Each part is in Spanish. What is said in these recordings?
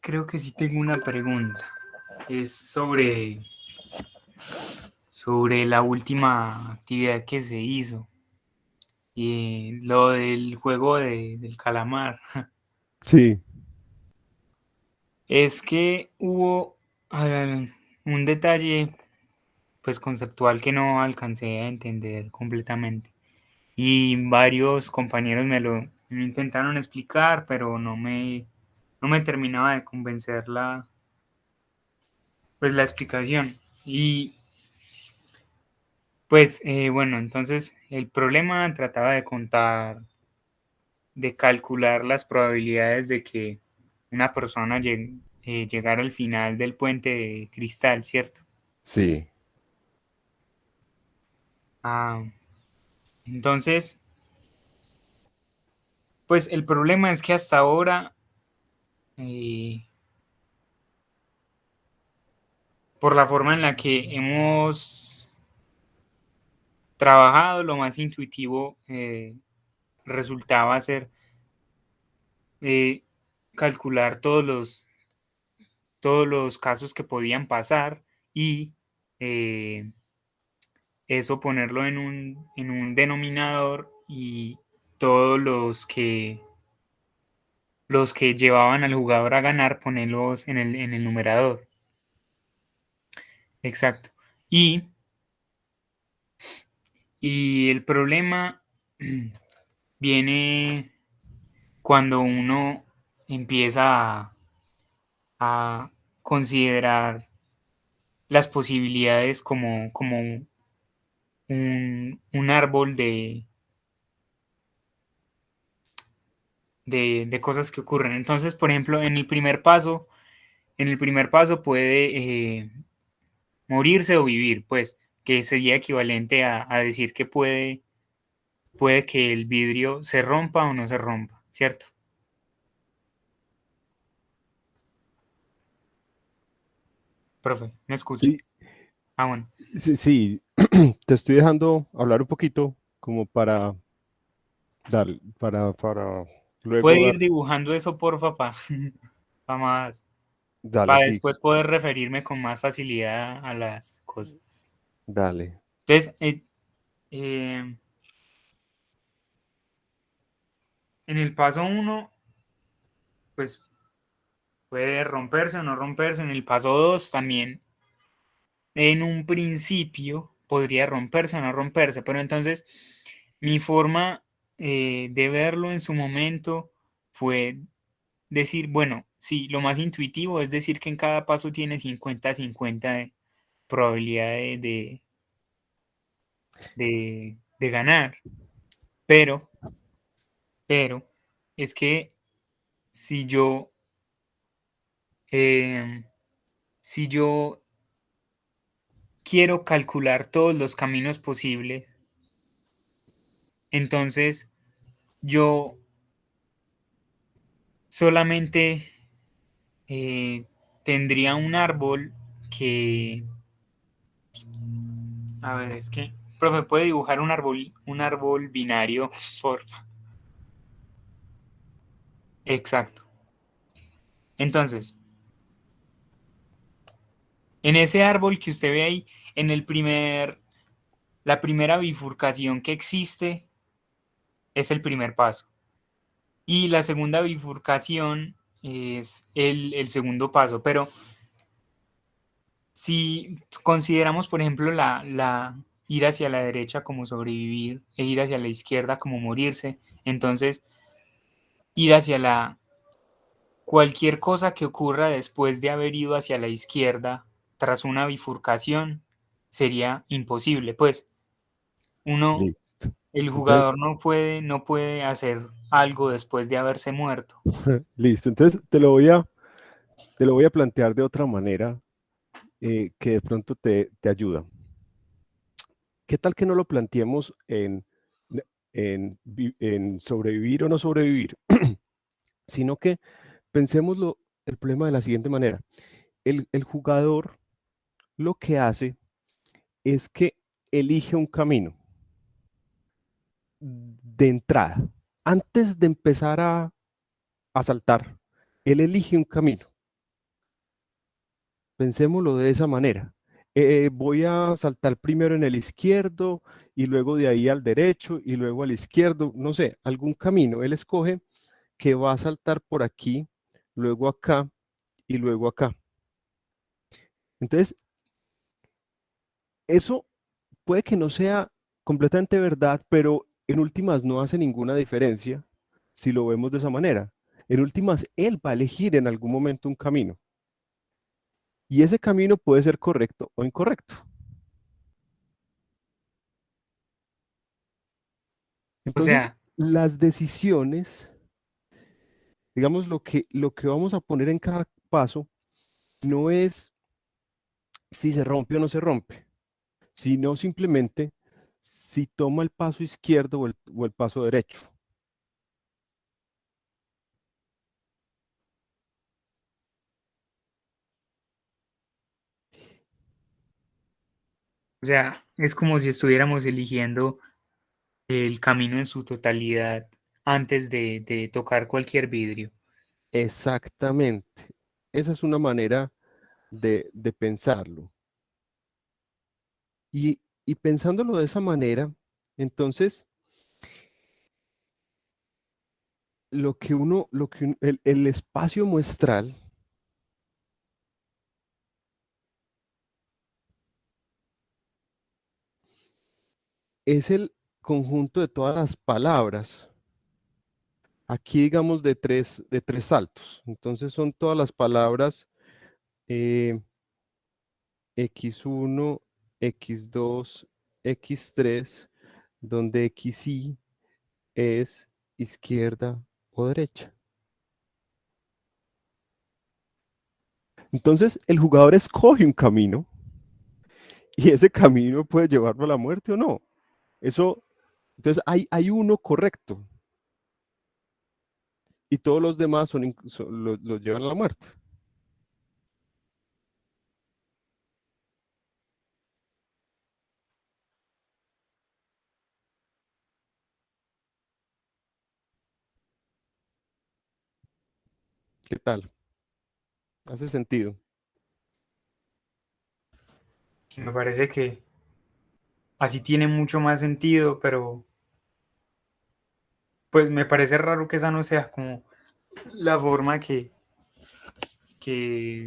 creo que sí tengo una pregunta. Es sobre la última actividad que se hizo y lo del juego del calamar. Sí, Es que hubo un detalle pues conceptual que no alcancé a entender completamente. Y varios compañeros me intentaron explicar, pero no me terminaba de convencer la explicación. Y pues bueno, entonces el problema trataba de calcular las probabilidades de que una persona llegara al final del puente de cristal, ¿cierto? sí, Ah, entonces, pues el problema es que hasta ahora, eh, por la forma en la que hemos trabajado, lo más intuitivo resultaba ser eh, calcular todos los casos que podían pasar y eh, eso ponerlo en un denominador y todos los que llevaban al jugador a ganar, ponerlos en el numerador. Exacto. Y, y el problema viene cuando uno empieza a considerar las posibilidades como un árbol de cosas que ocurren. Entonces, por ejemplo, en el primer paso puede morirse o vivir, pues, que sería equivalente a decir que puede que el vidrio se rompa o no se rompa, ¿cierto? Profe, ¿me escucha? sí, Ah, bueno. sí, sí. Te estoy dejando hablar un poquito como para dar, para Puede luego dar, ir dibujando eso, porfa, para más, dale, para sí, después poder referirme con más facilidad a las cosas. dale. Entonces, eh, en el paso uno, pues puede romperse o no romperse. En el paso 2 también, en un principio, podría romperse o no romperse. Pero entonces, mi forma de verlo en su momento fue decir, bueno, sí, lo más intuitivo es decir que en cada paso tiene 50-50 de probabilidad de ganar. Pero, pero, es que si yo, em, si yo quiero calcular todos los caminos posibles, entonces yo solamente eh, tendría un árbol que, a ver, es que, profe, ¿puede dibujar un árbol binario, porfa? Exacto. Entonces, en ese árbol que usted ve ahí, en la primera bifurcación que existe es el primer paso. Y la segunda bifurcación es el segundo paso. Pero si consideramos, por ejemplo, ir hacia la derecha como sobrevivir e ir hacia la izquierda como morirse, entonces ir hacia cualquier cosa que ocurra después de haber ido hacia la izquierda tras una bifurcación sería imposible. Pues uno, Listo. el Entonces, jugador no puede hacer algo después de haberse muerto. listo. Entonces te lo voy a plantear de otra manera que de pronto te ayuda. ¿Qué tal que no lo planteemos en sobrevivir o no sobrevivir? Sino que pensémoslo el problema de la siguiente manera. El jugador lo que hace es que elige un camino de entrada. Antes de empezar a saltar, él elige un camino. pensémoslo de esa manera. Voy a saltar primero en el izquierdo y luego de ahí al derecho y luego al izquierdo, no sé, algún camino. Él escoge que va a saltar por aquí, luego acá y luego acá. Entonces, eso puede que no sea completamente verdad, pero en últimas no hace ninguna diferencia si lo vemos de esa manera. En últimas, él va a elegir en algún momento un camino y ese camino puede ser correcto o incorrecto. O Entonces, sea, las decisiones, digamos, lo que vamos a poner en cada paso, no es si se rompe o no se rompe, sino simplemente si toma el paso izquierdo o el paso derecho. o sea, es como si estuviéramos eligiendo el camino en su totalidad antes de tocar cualquier vidrio. Exactamente. Esa es una manera de pensarlo. Y pensándolo de esa manera, entonces, el espacio muestral es el conjunto de todas las palabras. Aquí digamos de tres saltos. Entonces son todas las palabras eh, x1, x2, x3, donde xy es izquierda o derecha. Entonces el jugador escoge un camino y ese camino puede llevarlo a la muerte o no. Eso, entonces hay uno correcto y todos los demás los llevan a la muerte. ¿Qué tal? ¿Hace sentido? Me parece que así tiene mucho más sentido, pero pues me parece raro que esa no sea como la forma que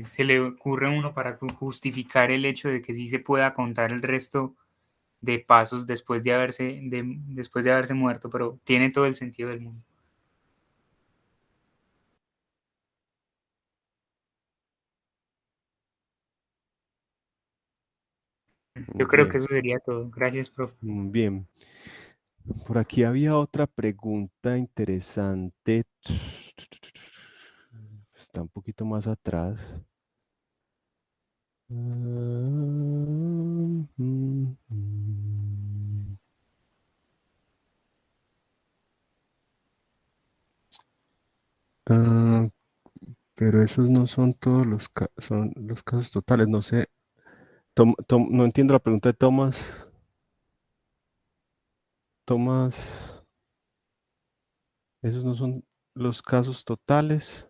se le ocurre a uno para justificar el hecho de que sí se pueda contar el resto de pasos después de haberse muerto, pero tiene todo el sentido del mundo. Yo creo que Bien, eso sería todo. Gracias, profe. bien. Por aquí había otra pregunta interesante. Está un poquito más atrás. Ah, pero esos no son todos son los casos totales. No sé. No entiendo la pregunta de Tomás. Tomás, esos no son los casos totales.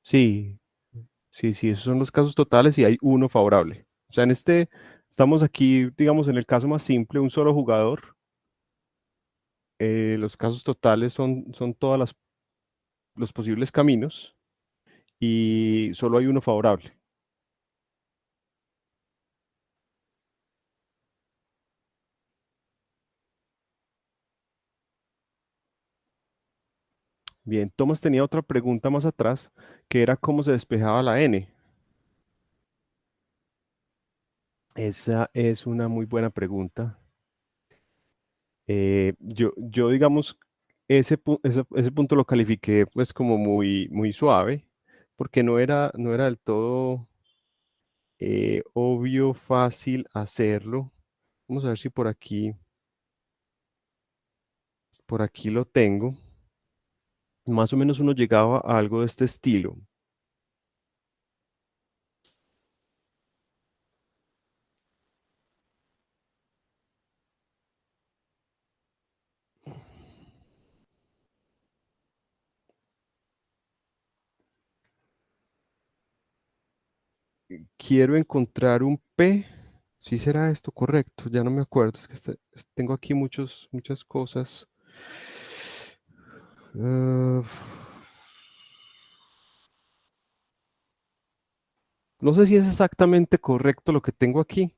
Sí, sí, sí, esos son los casos totales y hay uno favorable. O sea, estamos aquí, digamos, en el caso más simple, un solo jugador. Los casos totales son todos los posibles caminos y solo hay uno favorable. Bien, Tomás tenía otra pregunta más atrás, que era cómo se despejaba la n. Esa es una muy buena pregunta. Yo, digamos, ese punto lo califiqué pues como muy, muy suave, porque no era del todo obvio, fácil hacerlo. Vamos a ver si por aquí lo tengo. Más o menos uno llegaba a algo de este estilo. quiero encontrar un P. ¿Sí será esto correcto? Ya no me acuerdo. Es que tengo aquí muchas cosas. No sé si es exactamente correcto lo que tengo aquí,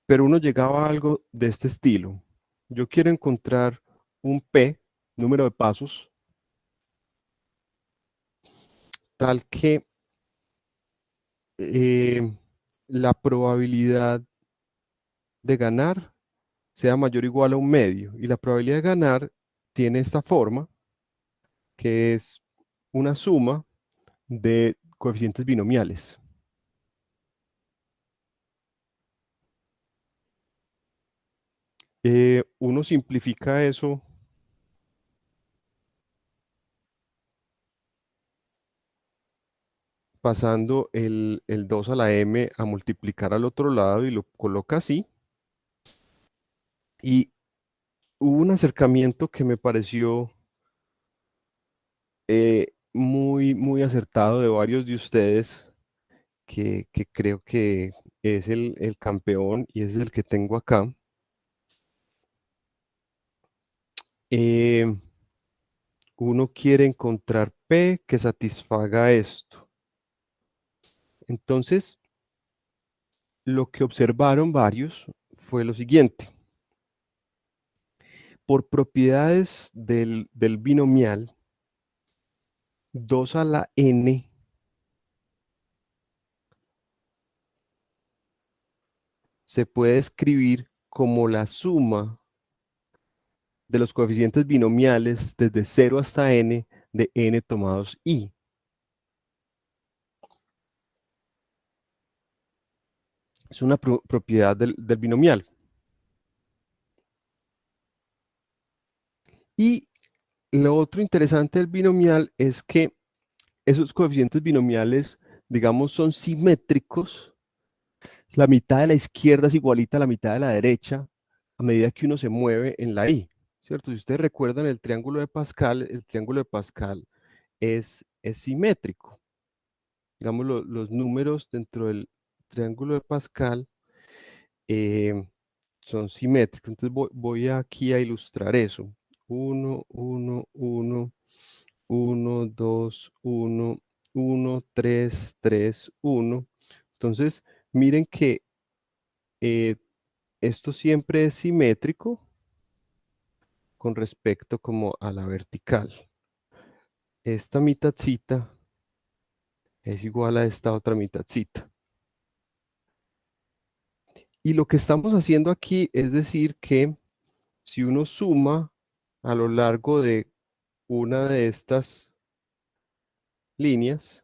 pero uno llegaba a algo de este estilo. Yo quiero encontrar un P, número de pasos, tal que eh, la probabilidad de ganar sea mayor o igual a un medio. Y la probabilidad de ganar tiene esta forma, que es una suma de coeficientes binomiales. Uno simplifica eso pasando el 2 a la m a multiplicar al otro lado y lo coloca así. Y hubo un acercamiento que me pareció muy acertado de varios de ustedes, que creo que es el campeón y ese es el que tengo acá. Eh, Uno quiere encontrar P que satisfaga esto. Entonces, lo que observaron varios fue lo siguiente. Por propiedades del binomial, 2 a la n se puede escribir como la suma de los coeficientes binomiales desde 0 hasta n de n tomados i. Es una propiedad del binomial. Y lo otro interesante del binomial es que esos coeficientes binomiales, digamos, son simétricos. La mitad de la izquierda es igualita a la mitad de la derecha a medida que uno se mueve en la i, ¿cierto? Si ustedes recuerdan el triángulo de Pascal es simétrico. Digamos, los números dentro del triángulo de Pascal eh, son simétricos. Entonces voy aquí a ilustrar eso. 1, 1, 1, 1, 2, 1, 1, 3, 3, 1. Entonces, miren que eh, esto siempre es simétrico con respecto como a la vertical. Esta mitadcita es igual a esta otra mitadcita. Y lo que estamos haciendo aquí es decir que si uno suma a lo largo de una de estas líneas,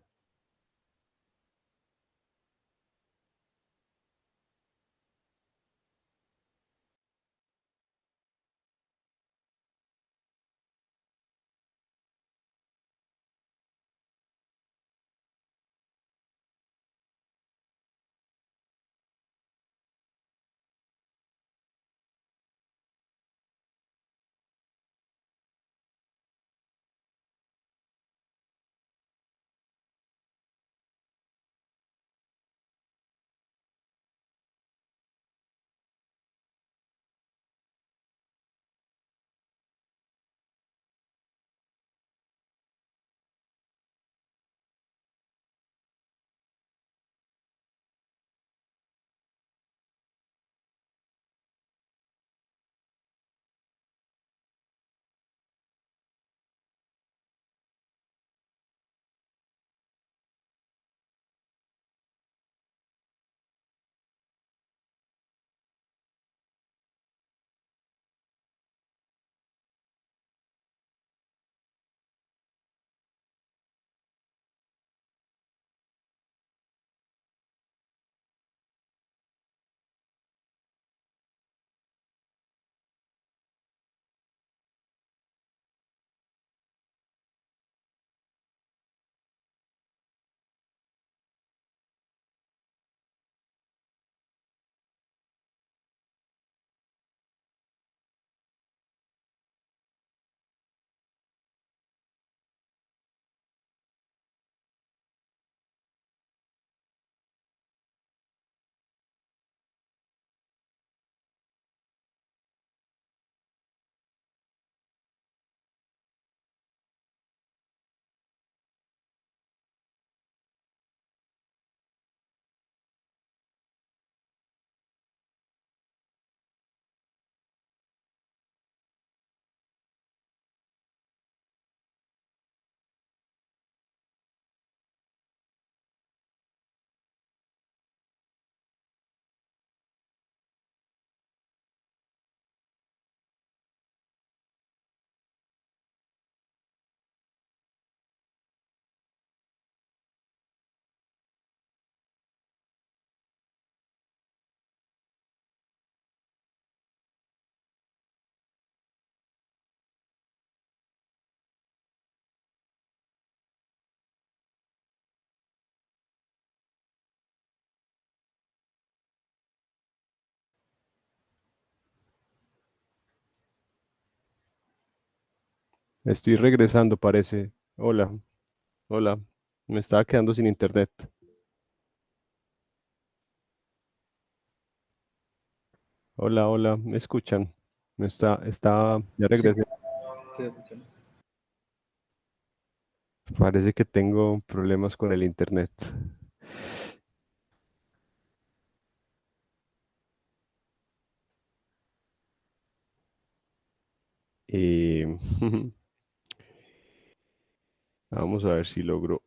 Estoy regresando, parece. Hola, hola. Me estaba quedando sin internet. Hola, hola. ¿Me escuchan? Ya Sí, regresé. te escuchamos. Parece que tengo problemas con el internet. Y vamos a ver si logro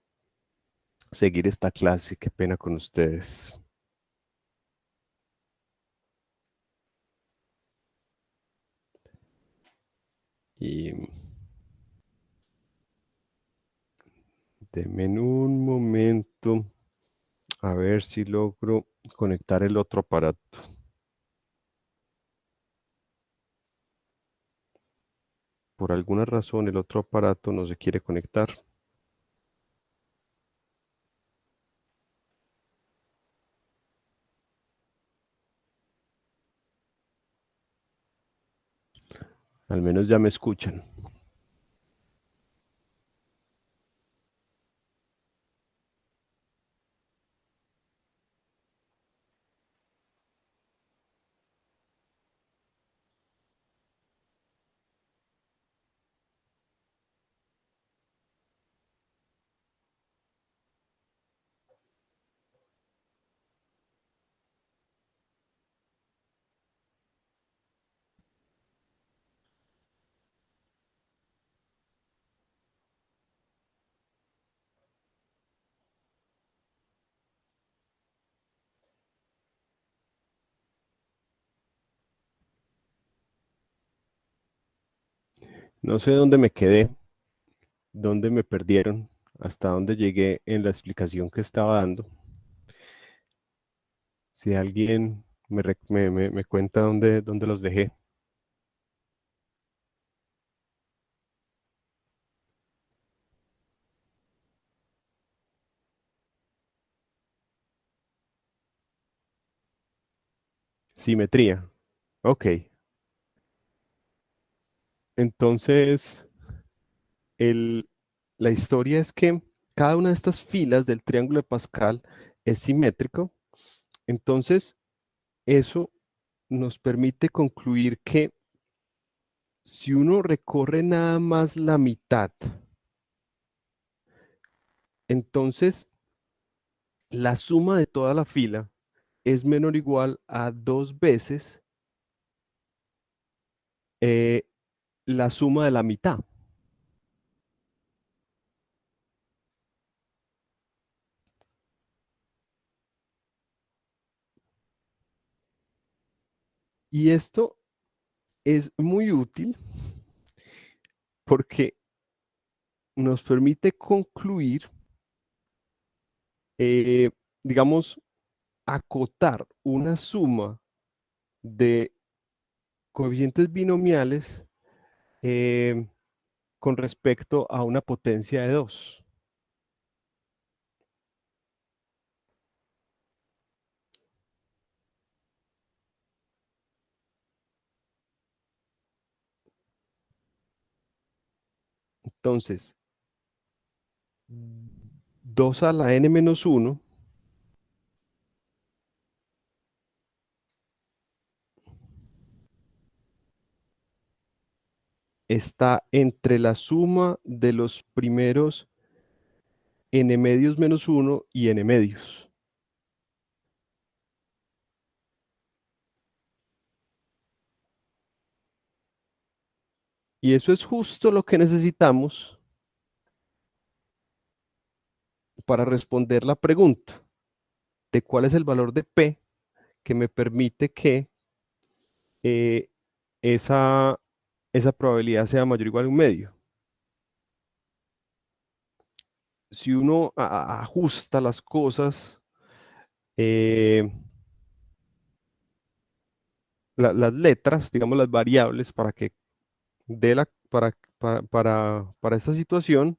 seguir esta clase. Qué pena con ustedes. Y denme un momento a ver si logro conectar el otro aparato. Por alguna razón el otro aparato no se quiere conectar. Al menos ya me escuchan. No sé dónde me quedé, dónde me perdieron, hasta dónde llegué en la explicación que estaba dando. Si alguien me cuenta dónde los dejé. Simetría. Ok. Entonces, el, la historia es que cada una de estas filas del triángulo de Pascal es simétrico. Entonces, eso nos permite concluir que si uno recorre nada más la mitad, entonces la suma de toda la fila es menor o igual a dos veces eh, la suma de la mitad. Y esto es muy útil porque nos permite concluir, eh, digamos, acotar una suma de coeficientes binomiales eh, con respecto a una potencia de 2. Entonces, 2 a la n menos 1 está entre la suma de los primeros n medios menos 1 y n medios. Y eso es justo lo que necesitamos para responder la pregunta de cuál es el valor de P que me permite que eh, esa, esa probabilidad sea mayor o igual a un medio. Si uno ajusta las cosas, eh, las letras, digamos las variables, para que dé para esta situación,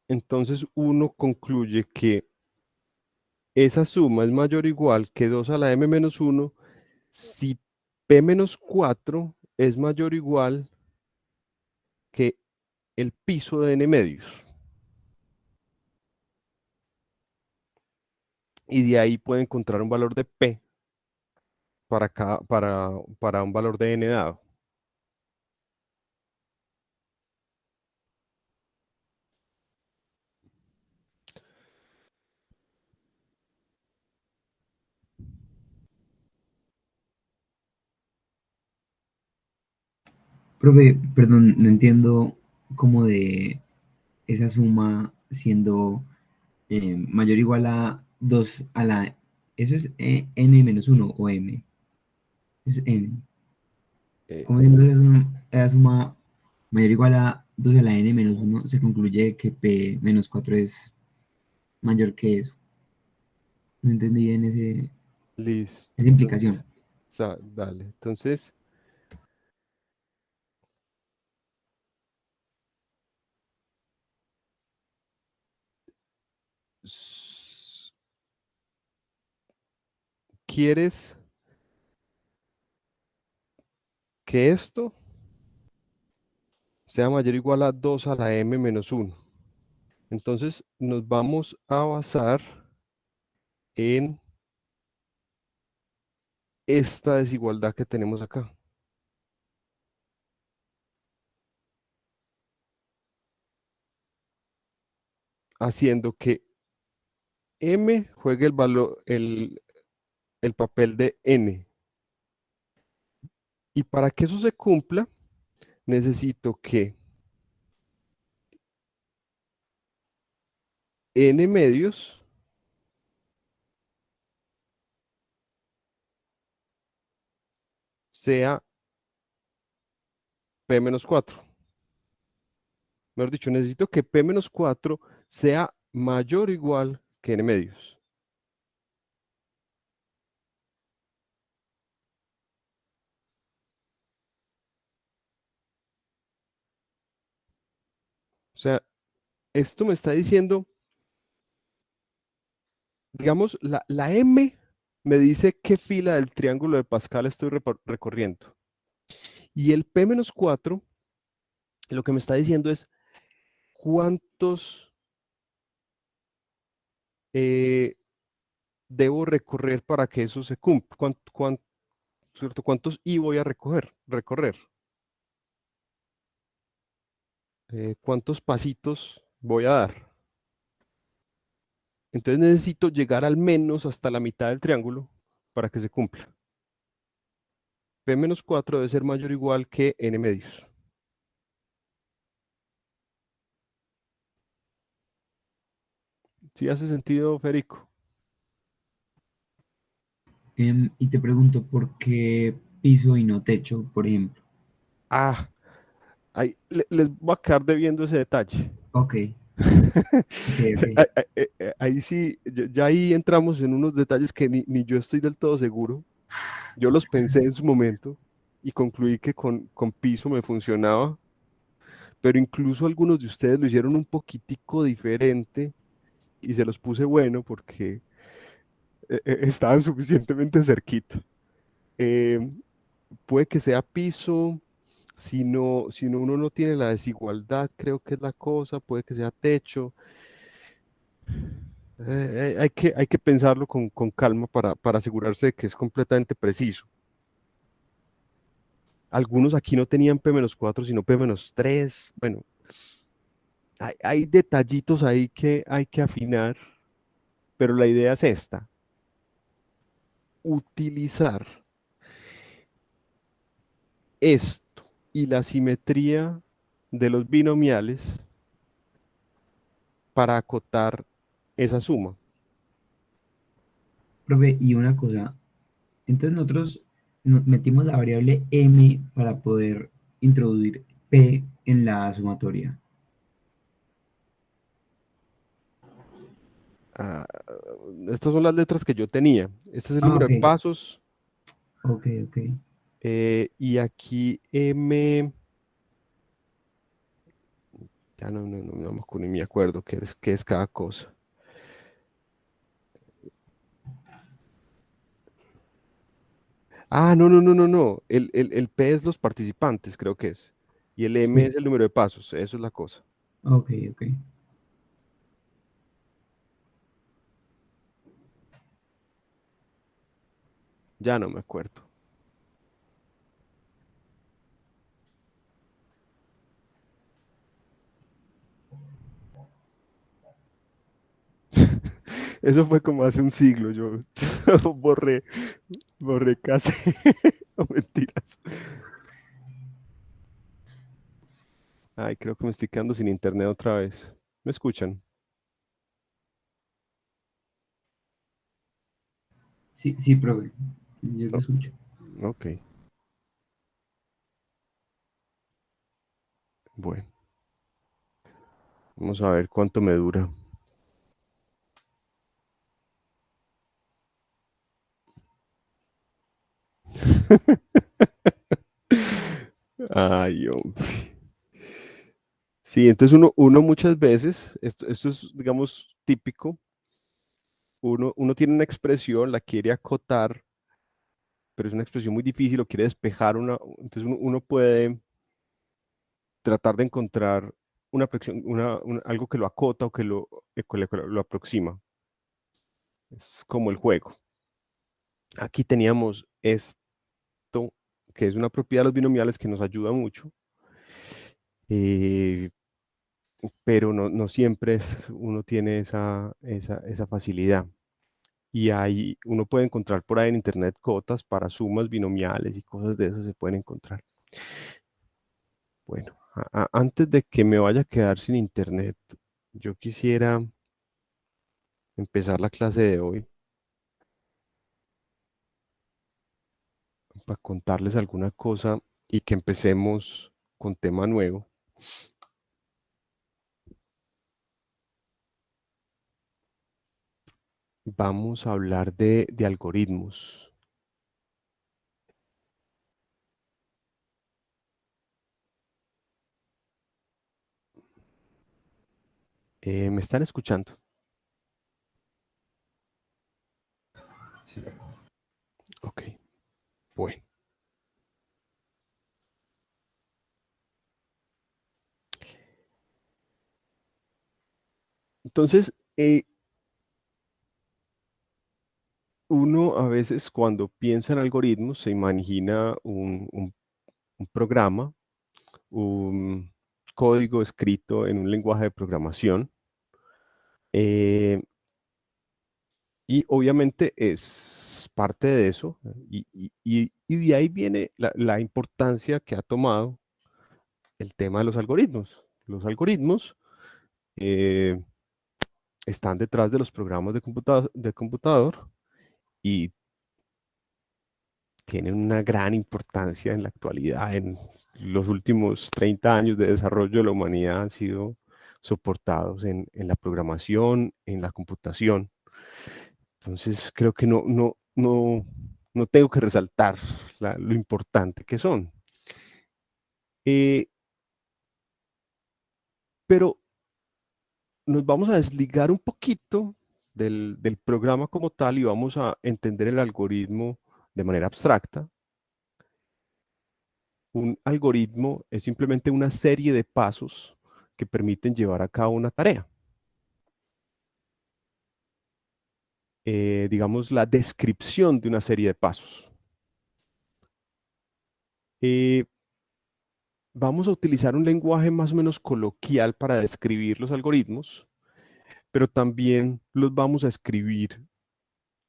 entonces uno concluye que esa suma es mayor o igual que 2 a la m menos 1 si p menos 4 es mayor o igual que el piso de n medios. Y de ahí puede encontrar un valor de P para un valor de n dado. Profe, perdón, no entiendo cómo de esa suma siendo mayor o igual a 2 a la... ¿Eso es n menos uno o m? Es n. Eh, ¿Cómo siendo esa suma mayor o igual a 2 a la n menos uno se concluye que p menos 4 es mayor que eso? No entendí bien listo. esa implicación. Dale. Entonces, s- ¿quieres que esto sea mayor o igual a 2 a la m menos 1? Entonces, nos vamos a basar en esta desigualdad que tenemos acá, haciendo que m juegue el papel de n. Y para que eso se cumpla, necesito que n medios sea p menos 4. Mejor dicho, necesito que p menos 4 sea mayor o igual que n medios. O sea, esto me está diciendo, digamos, la m me dice qué fila del triángulo de Pascal estoy recorriendo. Y el p menos 4 lo que me está diciendo es cuántos eh, debo recorrer para que eso se cumpla. ¿Cierto? ¿Cuántos i voy a recorrer? ¿Cuántos pasitos voy a dar? Entonces necesito llegar al menos hasta la mitad del triángulo para que se cumpla. P menos 4 debe ser mayor o igual que n medios. ¿Sí hace sentido, Federico? Y te pregunto, ¿por qué piso y no techo, por ejemplo? Ah, ahí, les voy a quedar debiendo ese detalle. Ok, ok, ok. Ahí sí, ya ahí entramos en unos detalles que ni yo estoy del todo seguro. Yo los pensé en su momento y concluí que con piso me funcionaba, pero incluso algunos de ustedes lo hicieron un poquitico diferente y se los puse bueno porque estaban suficientemente cerquita. Eh, puede que sea piso, si no uno no tiene la desigualdad, creo que es la cosa, puede que sea techo. Hay que pensarlo con calma para asegurarse de que es completamente preciso. Algunos aquí no tenían P-4, sino P-3. Bueno, hay detallitos ahí que hay que afinar, pero la idea es esta: utilizar esto y la simetría de los binomiales para acotar esa suma. Profe, y una cosa, entonces nosotros metimos la variable m para poder introducir p en la sumatoria. Ah, estas son las letras que yo tenía. Este es el Ah, número ok, de pasos. ok, ok. Y aquí M, ya ni me acuerdo qué es cada cosa. Ah, no, no, no, no, no. El P es los participantes, creo que es. Y el M Sí. es el número de pasos. Eso es la cosa. Ok, ok. Ya no me acuerdo. Eso fue como hace un siglo. Yo borré, borré casi. No, mentiras. Ay, creo que me estoy quedando sin internet otra vez. ¿Me escuchan? Sí, sí, profe. Yo te Oh, escucho. ok, bueno. Vamos a ver cuánto me dura. Ay, hombre. Sí, entonces uno muchas veces, esto es, digamos, típico, uno tiene una expresión, la quiere acotar, pero es una expresión muy difícil, o quiere despejar entonces uno puede tratar de encontrar algo que lo acota o que lo aproxima. Es como el juego. Aquí teníamos esto, que es una propiedad de los binomiales que nos ayuda mucho, eh, pero no siempre uno tiene esa facilidad. Y ahí uno puede encontrar por ahí en internet cotas para sumas binomiales y cosas de esas se pueden encontrar. Bueno, antes de que me vaya a quedar sin internet, yo quisiera empezar la clase de hoy para contarles alguna cosa y que empecemos con tema nuevo. Vamos a hablar de algoritmos. ¿Me están escuchando? Ok, bueno. Entonces, uno a veces cuando piensa en algoritmos se imagina un programa, un código escrito en un lenguaje de programación, eh, y obviamente es parte de eso, y de ahí viene la importancia que ha tomado el tema de los algoritmos. Los algoritmos eh, están detrás de los programas de computador y tienen una gran importancia en la actualidad. En los últimos 30 años de desarrollo de la humanidad han sido soportados en la programación, en la computación. Entonces creo que no tengo que resaltar lo importante que son. Eh, pero nos vamos a desligar un poquito del programa como tal y vamos a entender el algoritmo de manera abstracta. Un algoritmo es simplemente una serie de pasos que permiten llevar a cabo una tarea. Digamos, la descripción de una serie de pasos. Eh, Vamos a utilizar un lenguaje más o menos coloquial para describir los algoritmos, pero también los vamos a escribir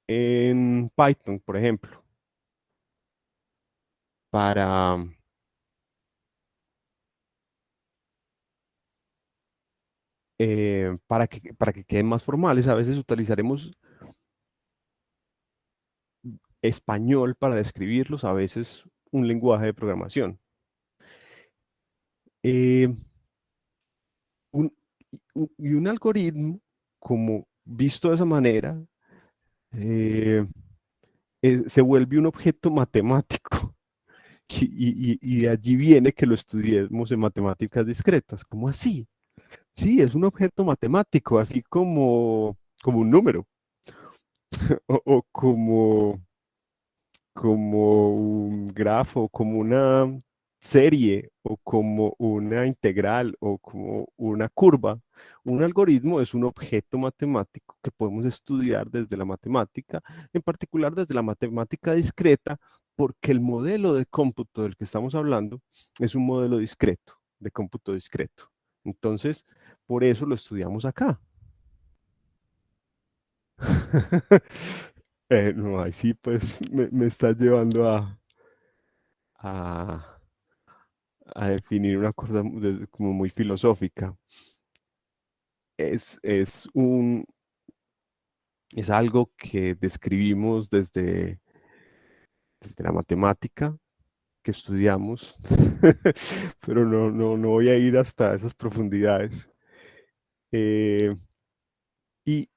en Python, por ejemplo, para, para que queden más formales. A veces utilizaremos español para describirlos, a veces un lenguaje de programación. Eh, un, y un algoritmo, como visto de esa manera, eh, se vuelve un objeto matemático. Y de allí viene que lo estudiemos en matemáticas discretas. ¿Cómo así? Sí, es un objeto matemático, así como un número, o como como un grafo, como una serie o como una integral o como una curva. Un algoritmo es un objeto matemático que podemos estudiar desde la matemática, en particular desde la matemática discreta, porque el modelo de cómputo del que estamos hablando es un modelo discreto, de cómputo discreto. Entonces, por eso lo estudiamos acá. No, ahí sí, pues me estás llevando a, a definir una cosa como muy filosófica. Es es algo que describimos desde la matemática que estudiamos, pero no voy a ir hasta esas profundidades. Eh,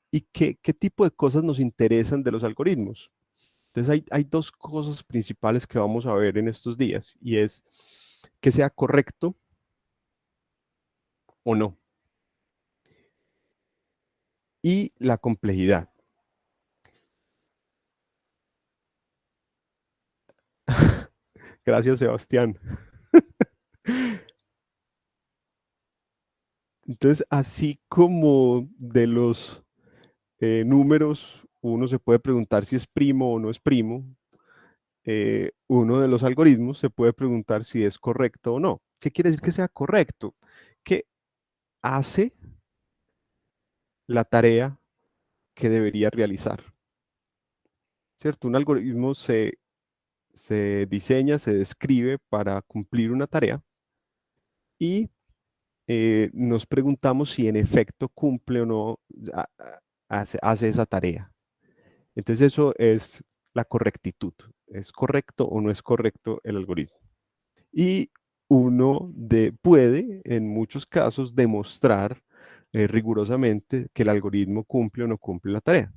y qué tipo de cosas nos interesan de los algoritmos? Entonces hay dos cosas principales que vamos a ver en estos días, y es que sea correcto o no, y la complejidad. Gracias, Sebastián. Entonces, así como de los números, uno se puede preguntar si es primo o no es primo, uno de los algoritmos se puede preguntar si es correcto o no. ¿Qué quiere decir que sea correcto? Que hace la tarea que debería realizar, ¿cierto? Un algoritmo se diseña, se describe para cumplir una tarea y nos preguntamos si en efecto cumple o no, hace esa tarea. Entonces eso es la correctitud. ¿Es correcto o no es correcto el algoritmo? Y uno puede, en muchos casos, demostrar rigurosamente que el algoritmo cumple o no cumple la tarea.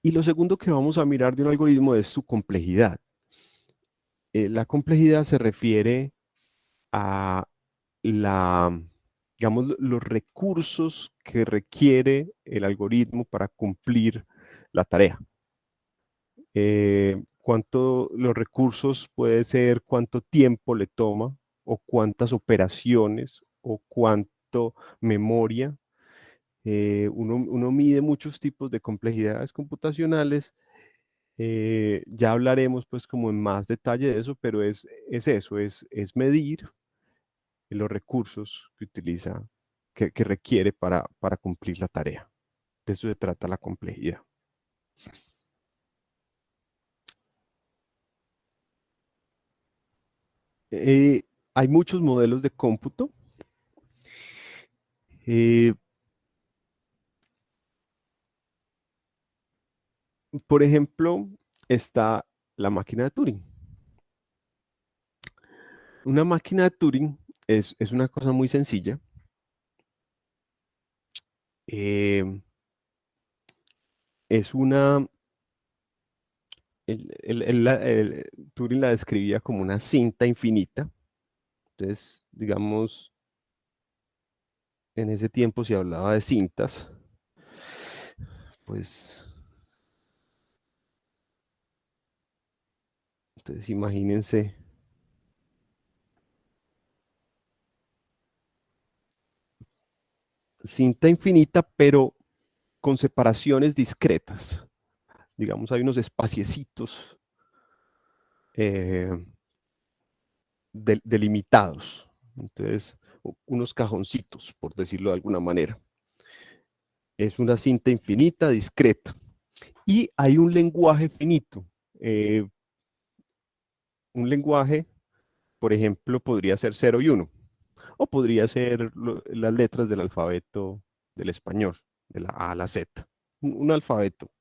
Y lo segundo que vamos a mirar de un algoritmo es su complejidad. La complejidad se refiere a la, digamos, los recursos que requiere el algoritmo para cumplir la tarea. Cuánto los recursos puede ser, cuánto tiempo le toma, o cuántas operaciones, o cuánto memoria. Uno mide muchos tipos de complejidades computacionales. Ya hablaremos pues como en más detalle de eso, pero es eso, es medir los recursos que utiliza, que requiere para cumplir la tarea. De eso se trata la complejidad. Eh, Hay muchos modelos de cómputo. Eh, por ejemplo, está la máquina de Turing. Una máquina de Turing es una cosa muy sencilla. Eh, es una, Turing la describía como una cinta infinita. Entonces, digamos, en ese tiempo se hablaba de cintas, pues, entonces imagínense cinta infinita, pero con separaciones discretas. Digamos, hay unos espaciecitos eh, delimitados. Entonces, unos cajoncitos, por decirlo de alguna manera. Es una cinta infinita, discreta. Y hay un lenguaje finito. Eh, un lenguaje, por ejemplo, podría ser 0 y 1. O podría ser las letras del alfabeto del español, de la A a la Z. Un alfabeto.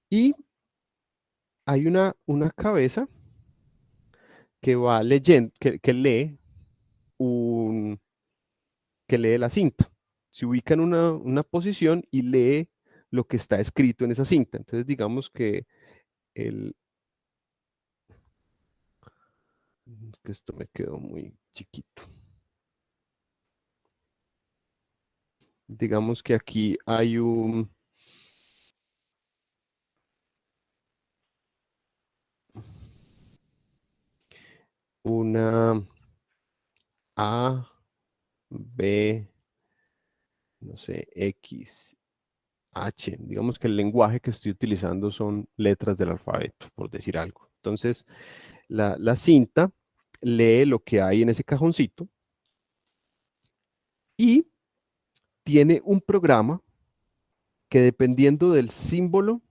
Y hay una cabeza que va leyendo, que lee un, que lee la cinta. Se ubica en una posición y lee lo que está escrito en esa cinta. Entonces, digamos el, que esto me quedó muy chiquito. Digamos que aquí hay una A, B, no sé, X, H. Digamos que el lenguaje que estoy utilizando son letras del alfabeto, por decir algo. Entonces, la cinta lee lo que hay en ese cajoncito y tiene un programa que, dependiendo del símbolo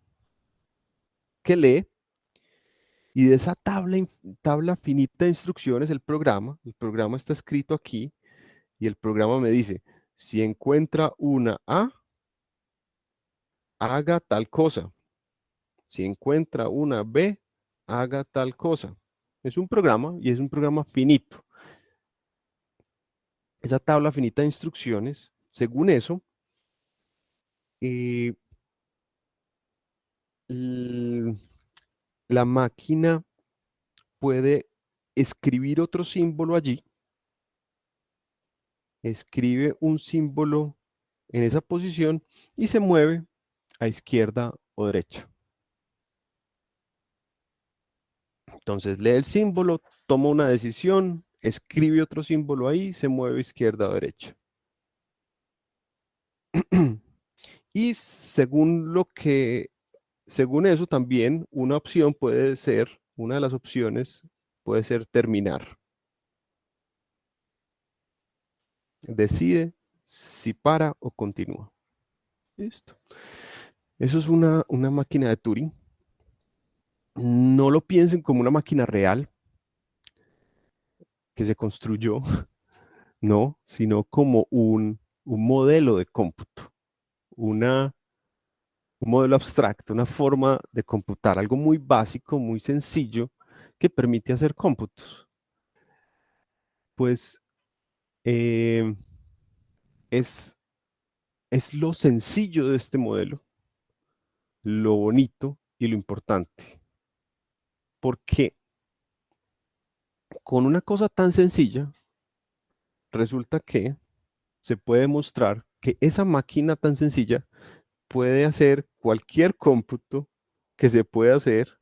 que lee y de esa tabla finita de instrucciones, el programa está escrito aquí y el programa me dice, si encuentra una A, haga tal cosa. Si encuentra una B, haga tal cosa. Es un programa y es un programa finito. Esa tabla finita de instrucciones, según eso, eh, l- la máquina puede escribir otro símbolo allí, escribe un símbolo en esa posición y se mueve a izquierda o derecha. Entonces lee el símbolo, toma una decisión, escribe otro símbolo ahí, se mueve a izquierda o derecha. Y según eso también, una de las opciones puede ser terminar. Decide si para o continúa. Listo. Eso es una máquina de Turing. No lo piensen como una máquina real que se construyó, no, sino como un modelo de cómputo, una, un modelo abstracto, una forma de computar, algo muy básico, muy sencillo, que permite hacer cómputos. Pues eh, es, es lo sencillo de este modelo, lo bonito y lo importante, porque con una cosa tan sencilla, resulta que se puede mostrar que esa máquina tan sencilla puede hacer cualquier cómputo que se puede hacer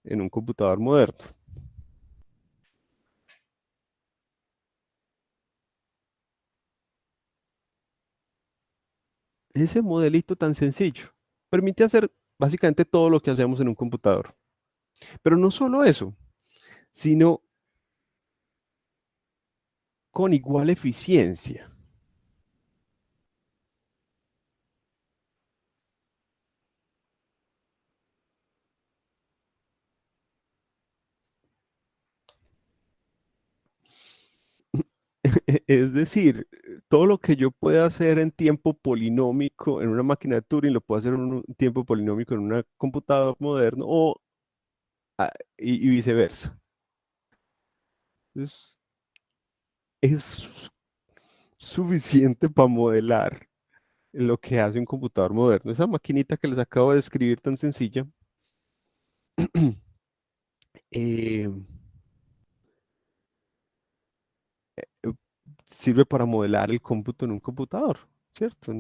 en un computador moderno. Ese modelito tan sencillo permite hacer básicamente todo lo que hacemos en un computador. Pero no solo eso, sino con igual eficiencia. Es decir, todo lo que yo pueda hacer en tiempo polinómico en una máquina de Turing lo puedo hacer en un tiempo polinómico en un computador moderno y viceversa. Es, es suficiente para modelar lo que hace un computador moderno. Esa maquinita que les acabo de describir tan sencilla, eh, eh, sirve para modelar el cómputo en un computador, ¿cierto?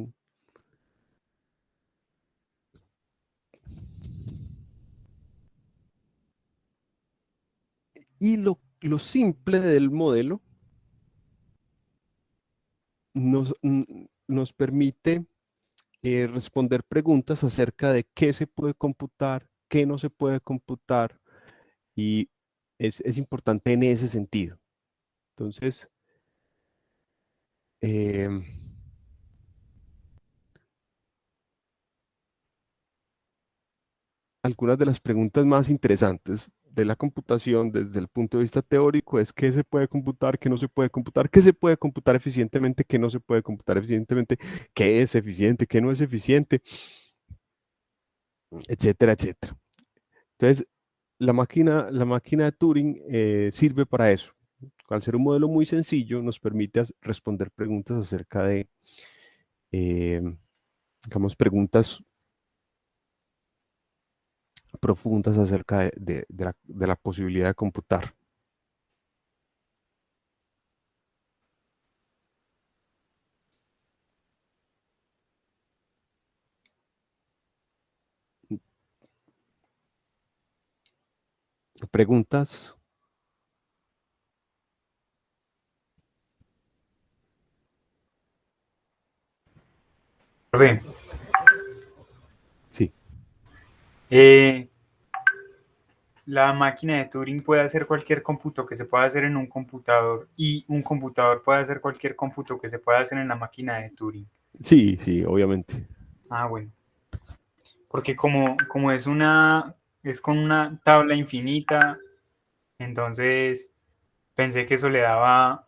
Y lo simple del modelo nos permite responder preguntas acerca de qué se puede computar, qué no se puede computar, y es importante en ese sentido. Entonces, em, algunas de las preguntas más interesantes de la computación desde el punto de vista teórico es qué se puede computar, qué no se puede computar, qué se puede computar eficientemente, qué no se puede computar eficientemente, qué es eficiente, qué no es eficiente, etcétera, etcétera. Entonces, la máquina de Turing sirve para eso. Al ser un modelo muy sencillo, nos permite responder preguntas acerca de, eh, digamos, preguntas profundas acerca de la posibilidad de computar. Preguntas. Profe, Sí, eh, la máquina de Turing puede hacer cualquier cómputo que se pueda hacer en un computador y un computador puede hacer cualquier cómputo que se pueda hacer en la máquina de Turing. sí, sí, obviamente. Ah, bueno. Porque como es con una tabla infinita, entonces pensé que eso le daba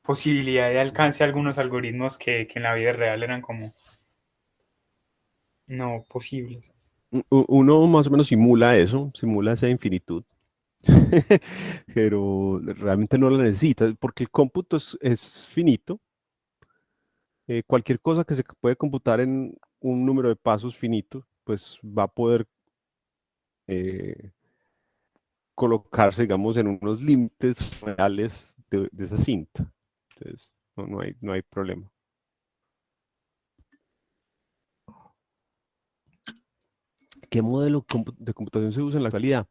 posibilidad de alcance a algunos algoritmos que en la vida real eran como no posibles. Uno más o menos simula eso, simula esa infinitud, pero realmente no la necesita, porque el cómputo es finito. Cualquier cosa que se puede computar en un número de pasos finito, pues va a poder eh, colocarse, digamos, en unos límites reales de esa cinta. Entonces, no hay problema. ¿Qué modelo de computación se usa en la actualidad?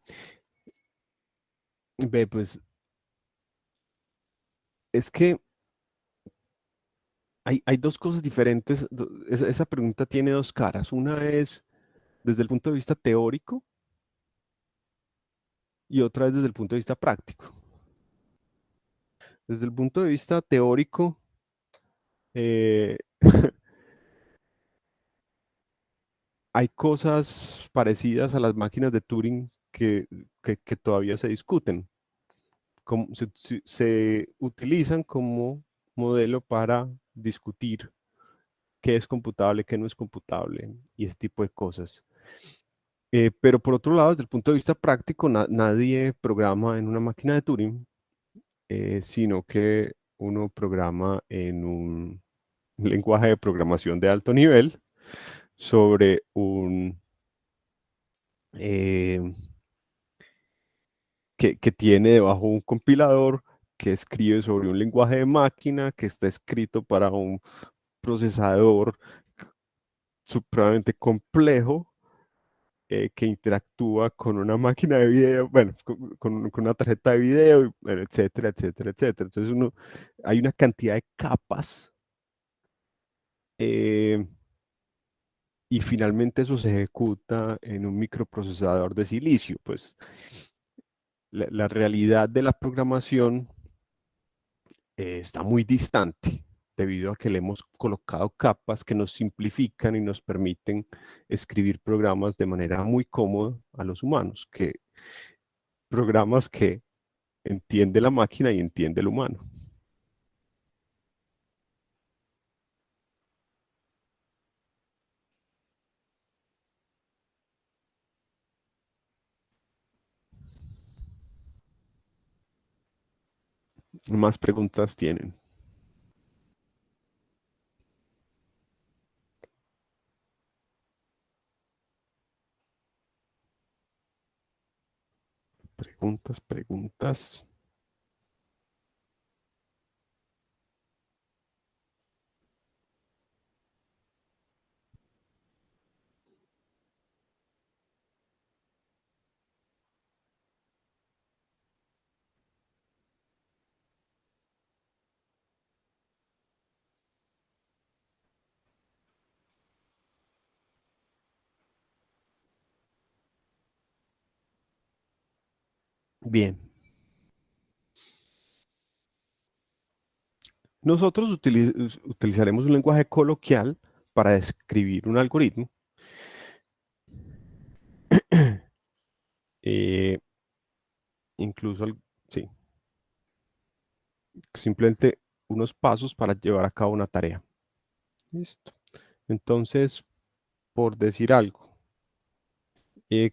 Ve, pues es que hay dos cosas diferentes. Esa pregunta tiene dos caras. Una es desde el punto de vista teórico y otra es desde el punto de vista práctico. Desde el punto de vista teórico, eh, hay cosas parecidas a las máquinas de Turing que todavía se discuten. Se utilizan como modelo para discutir qué es computable, qué no es computable y ese tipo de cosas. Pero por otro lado, desde el punto de vista práctico, nadie programa en una máquina de Turing, sino que uno programa en un lenguaje de programación de alto nivel sobre eh, que tiene debajo un compilador que escribe sobre un lenguaje de máquina que está escrito para un procesador supremamente complejo que interactúa con una máquina de video, bueno, con una tarjeta de video, bueno, etcétera, etcétera, etcétera. Entonces hay una cantidad de capas eh, y finalmente eso se ejecuta en un microprocesador de silicio. Pues la realidad de la programación está muy distante debido a que le hemos colocado capas que nos simplifican y nos permiten escribir programas de manera muy cómoda a los humanos, que programas que entiende la máquina y entiende el humano. Más preguntas tienen. Preguntas, preguntas. Bien. Nosotros utilizaremos un lenguaje coloquial para describir un algoritmo. Eh, incluso, sí, simplemente unos pasos para llevar a cabo una tarea. Listo. Entonces, por decir algo,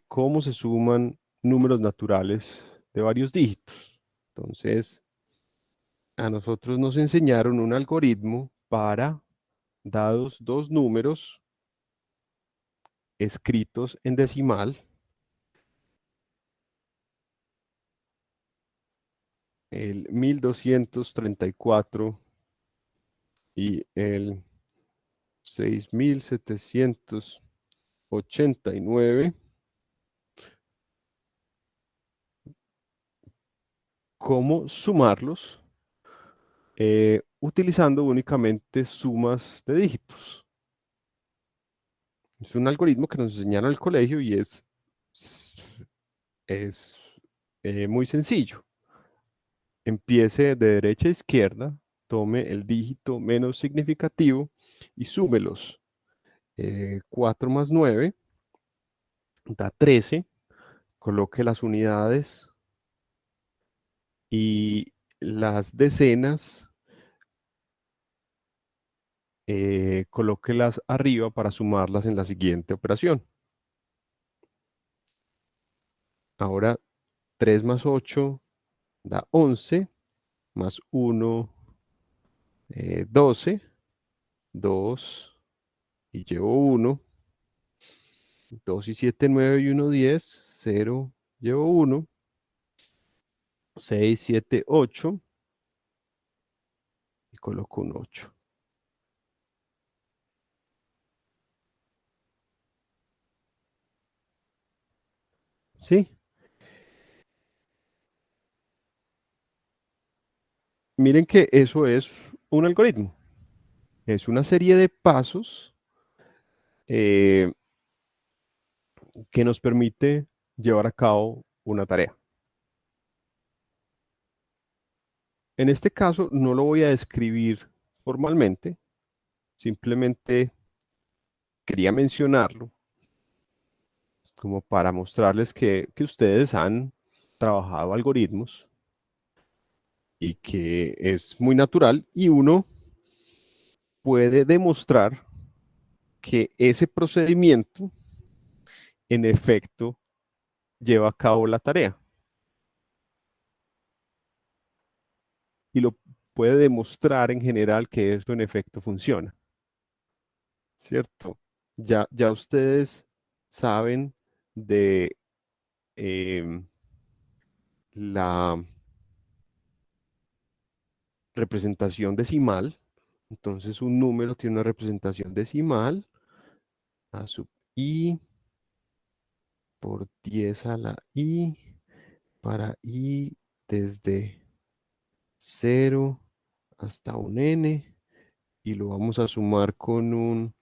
¿cómo se suman números naturales de varios dígitos? Entonces, a nosotros nos enseñaron un algoritmo para, dados dos números escritos en decimal, el 1234 y el 6789, cómo sumarlos utilizando únicamente sumas de dígitos. Es un algoritmo que nos enseñaron en el colegio y es muy sencillo. Empiece de derecha a izquierda, tome el dígito menos significativo y súmelos. 4 más 9 da 13. Coloque las unidades y las decenas, colóquelas arriba para sumarlas en la siguiente operación. Ahora 3 más 8 da 11, más 1, 12, 2 y llevo 1, 2 y 7, 9 y 1, 10, 0, llevo 1, 6, 7, 8 y coloco un 8. ¿Sí? Miren que eso es un algoritmo. Es una serie de pasos eh, que nos permite llevar a cabo una tarea. En este caso no lo voy a describir formalmente, simplemente quería mencionarlo como para mostrarles que ustedes han trabajado algoritmos y que es muy natural y uno puede demostrar que ese procedimiento en efecto lleva a cabo la tarea y lo puede demostrar en general que eso en efecto funciona, ¿cierto? Ya ustedes saben de em, la representación decimal. Entonces un número tiene una representación decimal a sub i por 10 a la i para i desde 0 hasta un n y lo vamos a sumar con un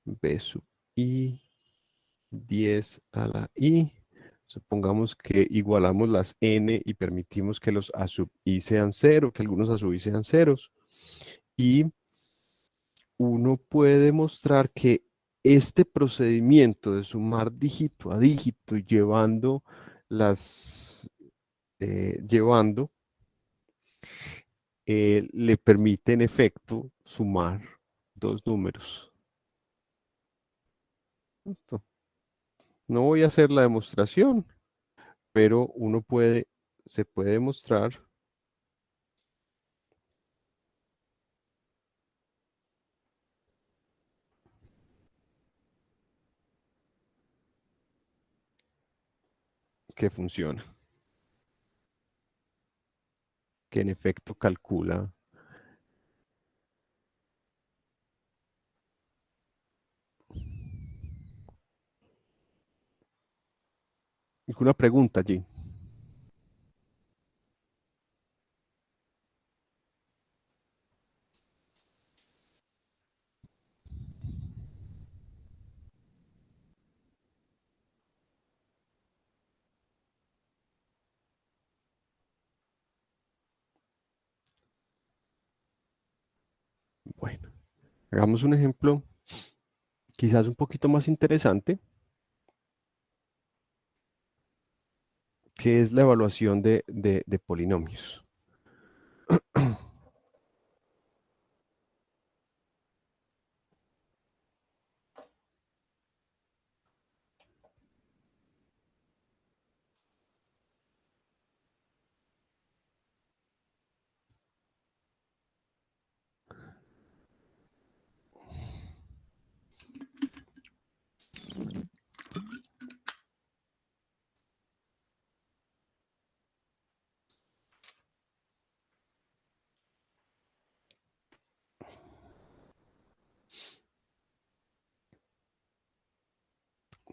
b sub i 10 a la i. Supongamos que igualamos las n y permitimos que los a sub i sean 0, que algunos a sub i sean ceros. Y uno puede mostrar que este procedimiento de sumar dígito a dígito y llevando las le permite en efecto sumar dos números. ¿Listo? No voy a hacer la demostración, pero se puede demostrar que funciona, que en efecto calcula. ¿Alguna pregunta allí? Bueno, hagamos un ejemplo quizás un poquito más interesante, que es la evaluación de polinomios.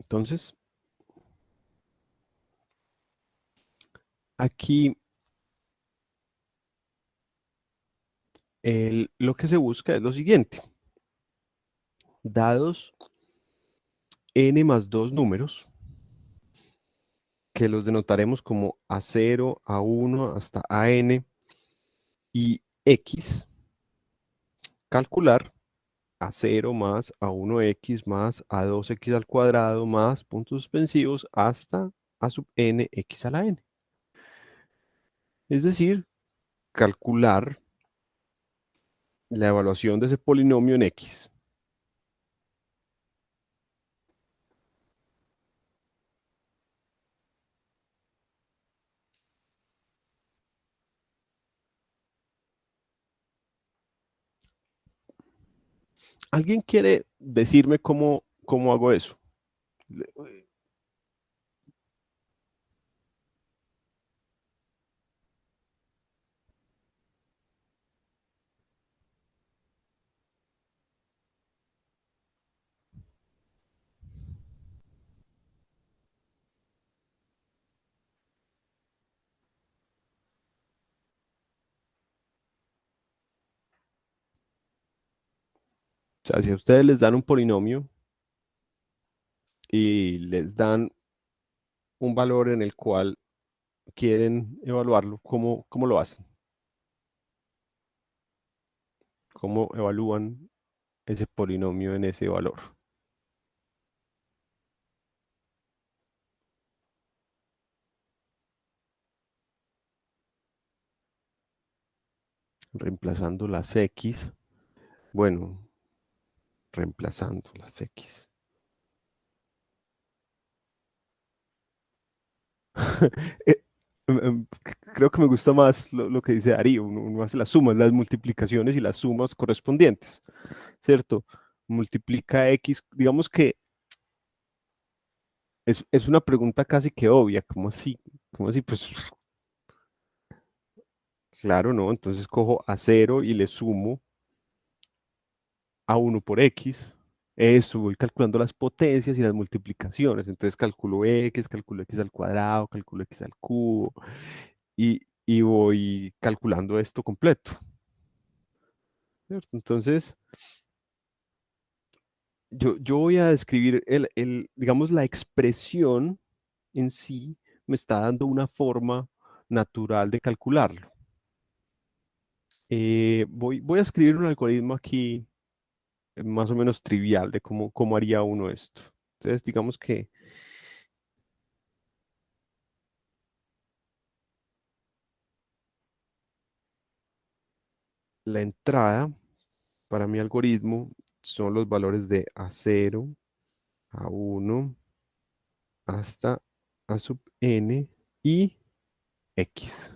Entonces, aquí lo que se busca es lo siguiente. Dados n más dos números, que los denotaremos como A0, A1 hasta AN y X, calcular A0 más A1X más A2X al cuadrado más puntos suspensivos hasta A sub n X a la n. Es decir, calcular la evaluación de ese polinomio en X. ¿Alguien quiere decirme cómo hago eso? O sea, si a ustedes les dan un polinomio y les dan un valor en el cual quieren evaluarlo, ¿cómo lo hacen? ¿Cómo evalúan ese polinomio en ese valor? Reemplazando las X. Bueno, reemplazando las X. Eh, Creo que me gusta más lo que dice Darío. Uno hace las sumas, las multiplicaciones y las sumas correspondientes, ¿cierto? Multiplica X, digamos que es una pregunta casi que obvia, ¿cómo así? ¿Cómo así? Pues claro, ¿no? Entonces cojo a cero y le sumo a uno por X. Eso, voy calculando las potencias y las multiplicaciones. Entonces calculo X al cuadrado, calculo X al cubo y voy calculando esto completo, ¿cierto? Entonces, yo voy a describir digamos, la expresión en sí me está dando una forma natural de calcularlo. Voy a escribir un algoritmo aquí más o menos trivial de cómo haría uno esto. Entonces, digamos que la entrada para mi algoritmo son los valores de A0, A1, hasta A sub n y X.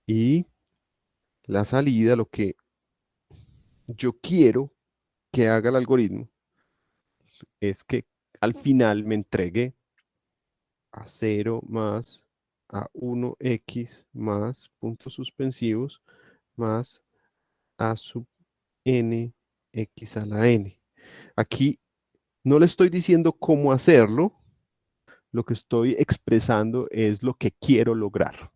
Y la salida, lo que yo quiero que haga el algoritmo es que al final me entregue A0 más A1X más puntos suspensivos más A sub n X a la n. Aquí no le estoy diciendo cómo hacerlo, lo que estoy expresando es lo que quiero lograr.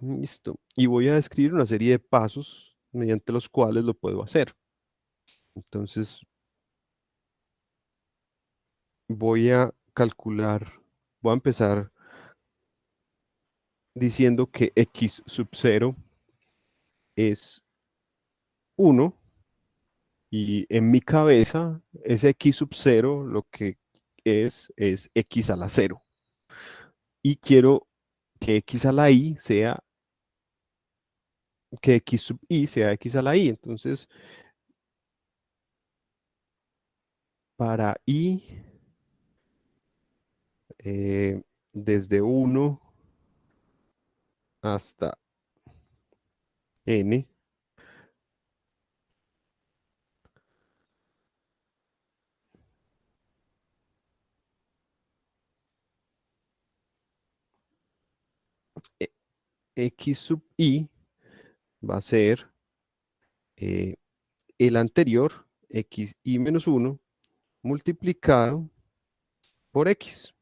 Listo. Y voy a describir una serie de pasos mediante los cuales lo puedo hacer. Entonces, voy a calcular, voy a empezar diciendo que x sub 0 es 1 y en mi cabeza ese x sub 0 lo que es x a la 0. Y quiero que x a la i sea, que x sub i sea x a la i. Entonces, para i, desde 1 hasta n, e- x sub i va a ser eh, el anterior, x i menos 1, multiplicado por x.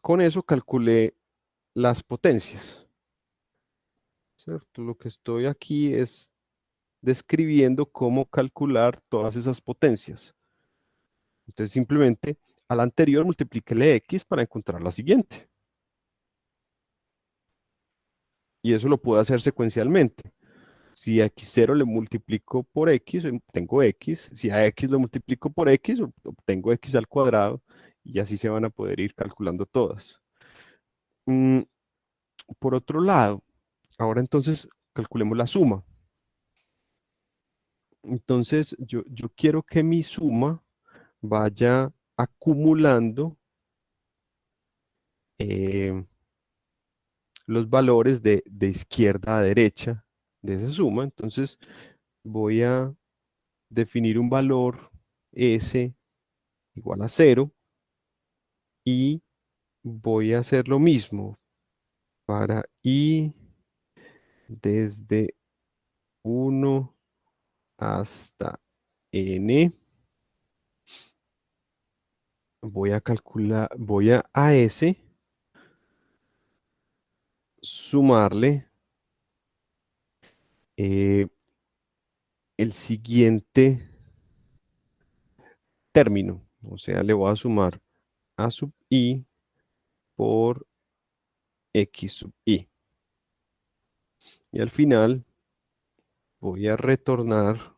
con eso calculé las potencias, ¿cierto? Lo que estoy aquí es describiendo cómo calcular todas esas potencias. Entonces simplemente a la anterior multiplíquele x para encontrar la siguiente. Y eso lo puedo hacer secuencialmente. Si a x0 le multiplico por x, obtengo x. Si a x lo multiplico por x, obtengo x al cuadrado. Y así se van a poder ir calculando todas. Por otro lado, ahora entonces calculemos la suma. Entonces yo quiero que mi suma vaya acumulando eh, los valores de izquierda a derecha de esa suma. Entonces voy a definir un valor S igual a 0 y voy a hacer lo mismo para I desde 1 hasta N. Voy a calcular, voy a S sumarle eh, el siguiente término. O sea, le voy a sumar a sub I por X sub I. Y al final voy a retornar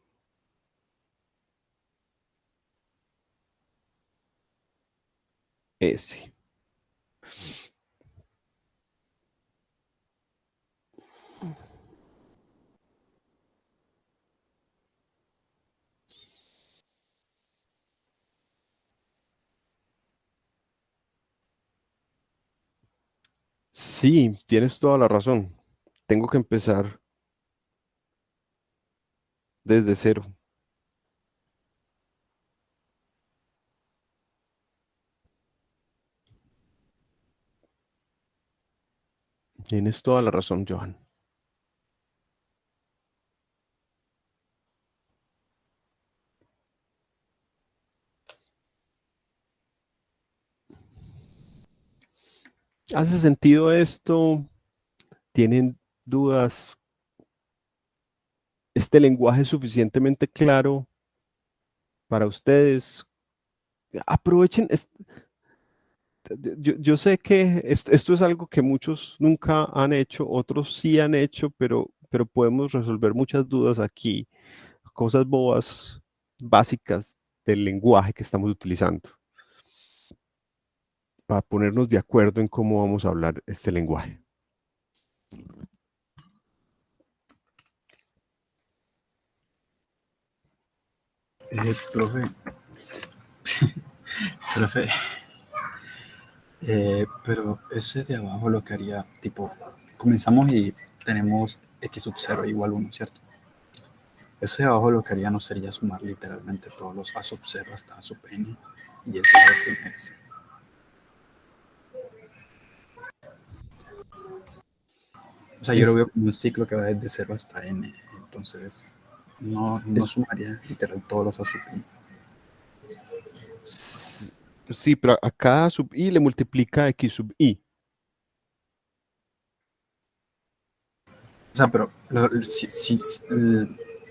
S. Sí, tienes toda la razón. Tengo que empezar desde cero. Tienes toda la razón, Johan. ¿Hace sentido esto? ¿Tienen dudas? ¿Este lenguaje es suficientemente claro para ustedes? Aprovechen, yo sé que esto es algo que muchos nunca han hecho, otros sí han hecho, pero podemos resolver muchas dudas aquí, cosas bobas, básicas del lenguaje que estamos utilizando, para ponernos de acuerdo en cómo vamos a hablar este lenguaje. Profe, profe, pero ese de abajo lo que haría, tipo, comenzamos y tenemos x sub 0 igual 1, ¿cierto? Ese de abajo lo que haría no sería sumar literalmente todos los a sub 0 hasta a sub n, y eso es lo que es. O sea, yo lo Es, veo como un ciclo que va desde 0 hasta n, entonces no es- sumaría literal todos los a sub i. sí, pero a cada sub i le multiplica x sub i. O sea, pero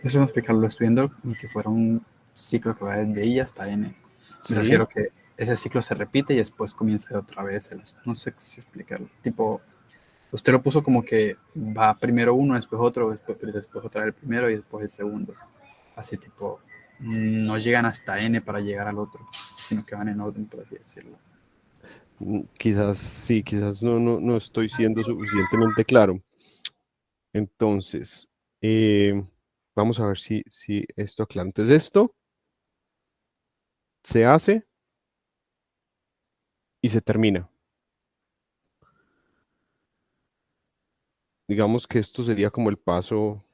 eso me explicarlo, lo estoy viendo como que fuera un ciclo que va desde I hasta N. Me Sí. refiero que ese ciclo se repite y después comienza otra vez. No sé si explicarlo. Tipo, usted lo puso como que va primero uno, después otro, después otra vez el primero y después el segundo. Así tipo, no llegan hasta N para llegar al otro, sino que van en orden, por así decirlo. Quizás sí, quizás no estoy siendo suficientemente claro. Entonces, eh, vamos a ver si esto aclara. Entonces, esto se hace y se termina. Digamos que esto sería como el paso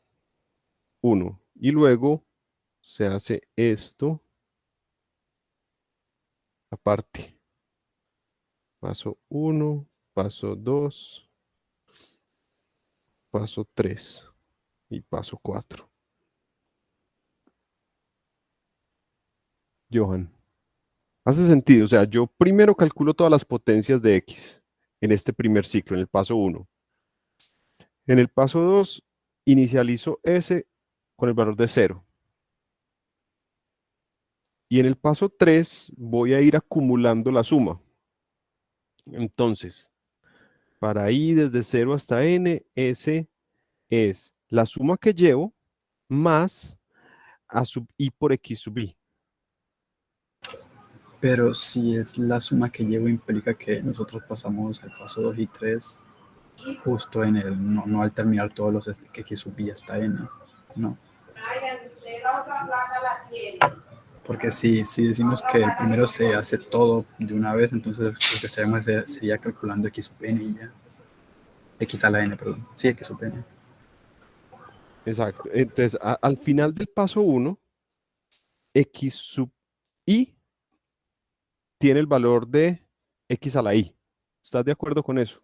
uno. Y luego se hace esto aparte. Paso uno, paso 2, paso 3 y paso 4. Johan. Hace sentido, o sea, yo primero calculo todas las potencias de x en este primer ciclo, en el paso 1. En el paso 2, inicializo s con el valor de 0. Y en el paso 3 voy a ir acumulando la suma. Entonces, para i desde 0 hasta n, s es la suma que llevo más a sub i por x sub i. Pero si es la suma que llevo, implica que nosotros pasamos al paso 2 y 3 justo en no al terminar todos los que x sub i hasta n, no. Porque si decimos que el primero se hace todo de una vez, entonces lo que estaríamos sería calculando x sub n y ya. X a la n, perdón. Sí, x sub n. Exacto. Entonces, al final del paso 1, x sub i tiene el valor de x a la i. ¿Estás de acuerdo con eso?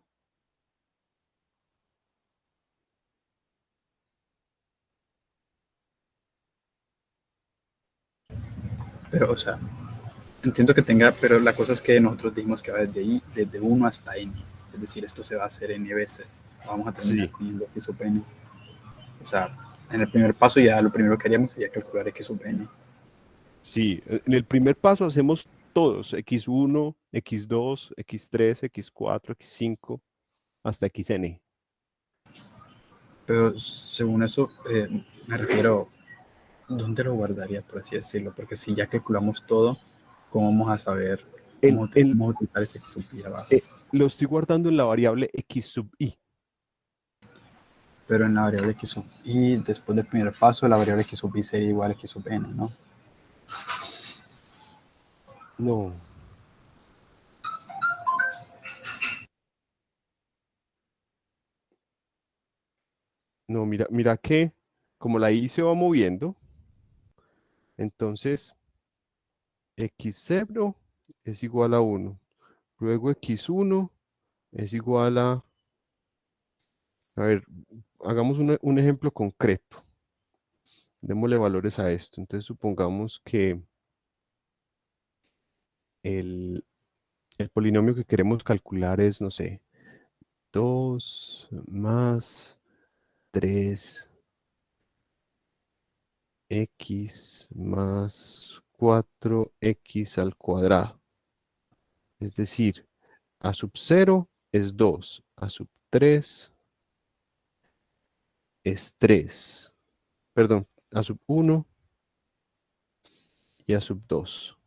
Pero, o sea, entiendo que tenga, pero la cosa es que nosotros dijimos que va desde 1 hasta n. Es decir, esto se va a hacer n veces. Vamos a terminar Sí, teniendo x sub n. O sea, en el primer paso ya lo primero que haríamos sería calcular x sub n. sí. En el primer paso hacemos todos, x1, x2, x3, x4, x5, hasta xn. Pero según eso, me refiero, ¿dónde lo guardaría, por así decirlo? Porque si ya calculamos todo, ¿cómo vamos a saber El, el, cómo utilizar ese x sub i abajo? lo estoy guardando en la variable x sub i. Pero en la variable x sub i, después del primer paso, la variable x sub i sería igual a x sub n, ¿no? No, no, mira que como la i se va moviendo, entonces x0 es igual a 1. Luego x1 es igual a ver, hagamos un ejemplo concreto. Démosle valores a esto. Entonces supongamos que el, el polinomio que queremos calcular es, no sé, 2 más 3x más 4x al cuadrado. Es decir, a sub 0 es 2, a sub 3 es 3. Perdón, a sub 1 y a sub 2.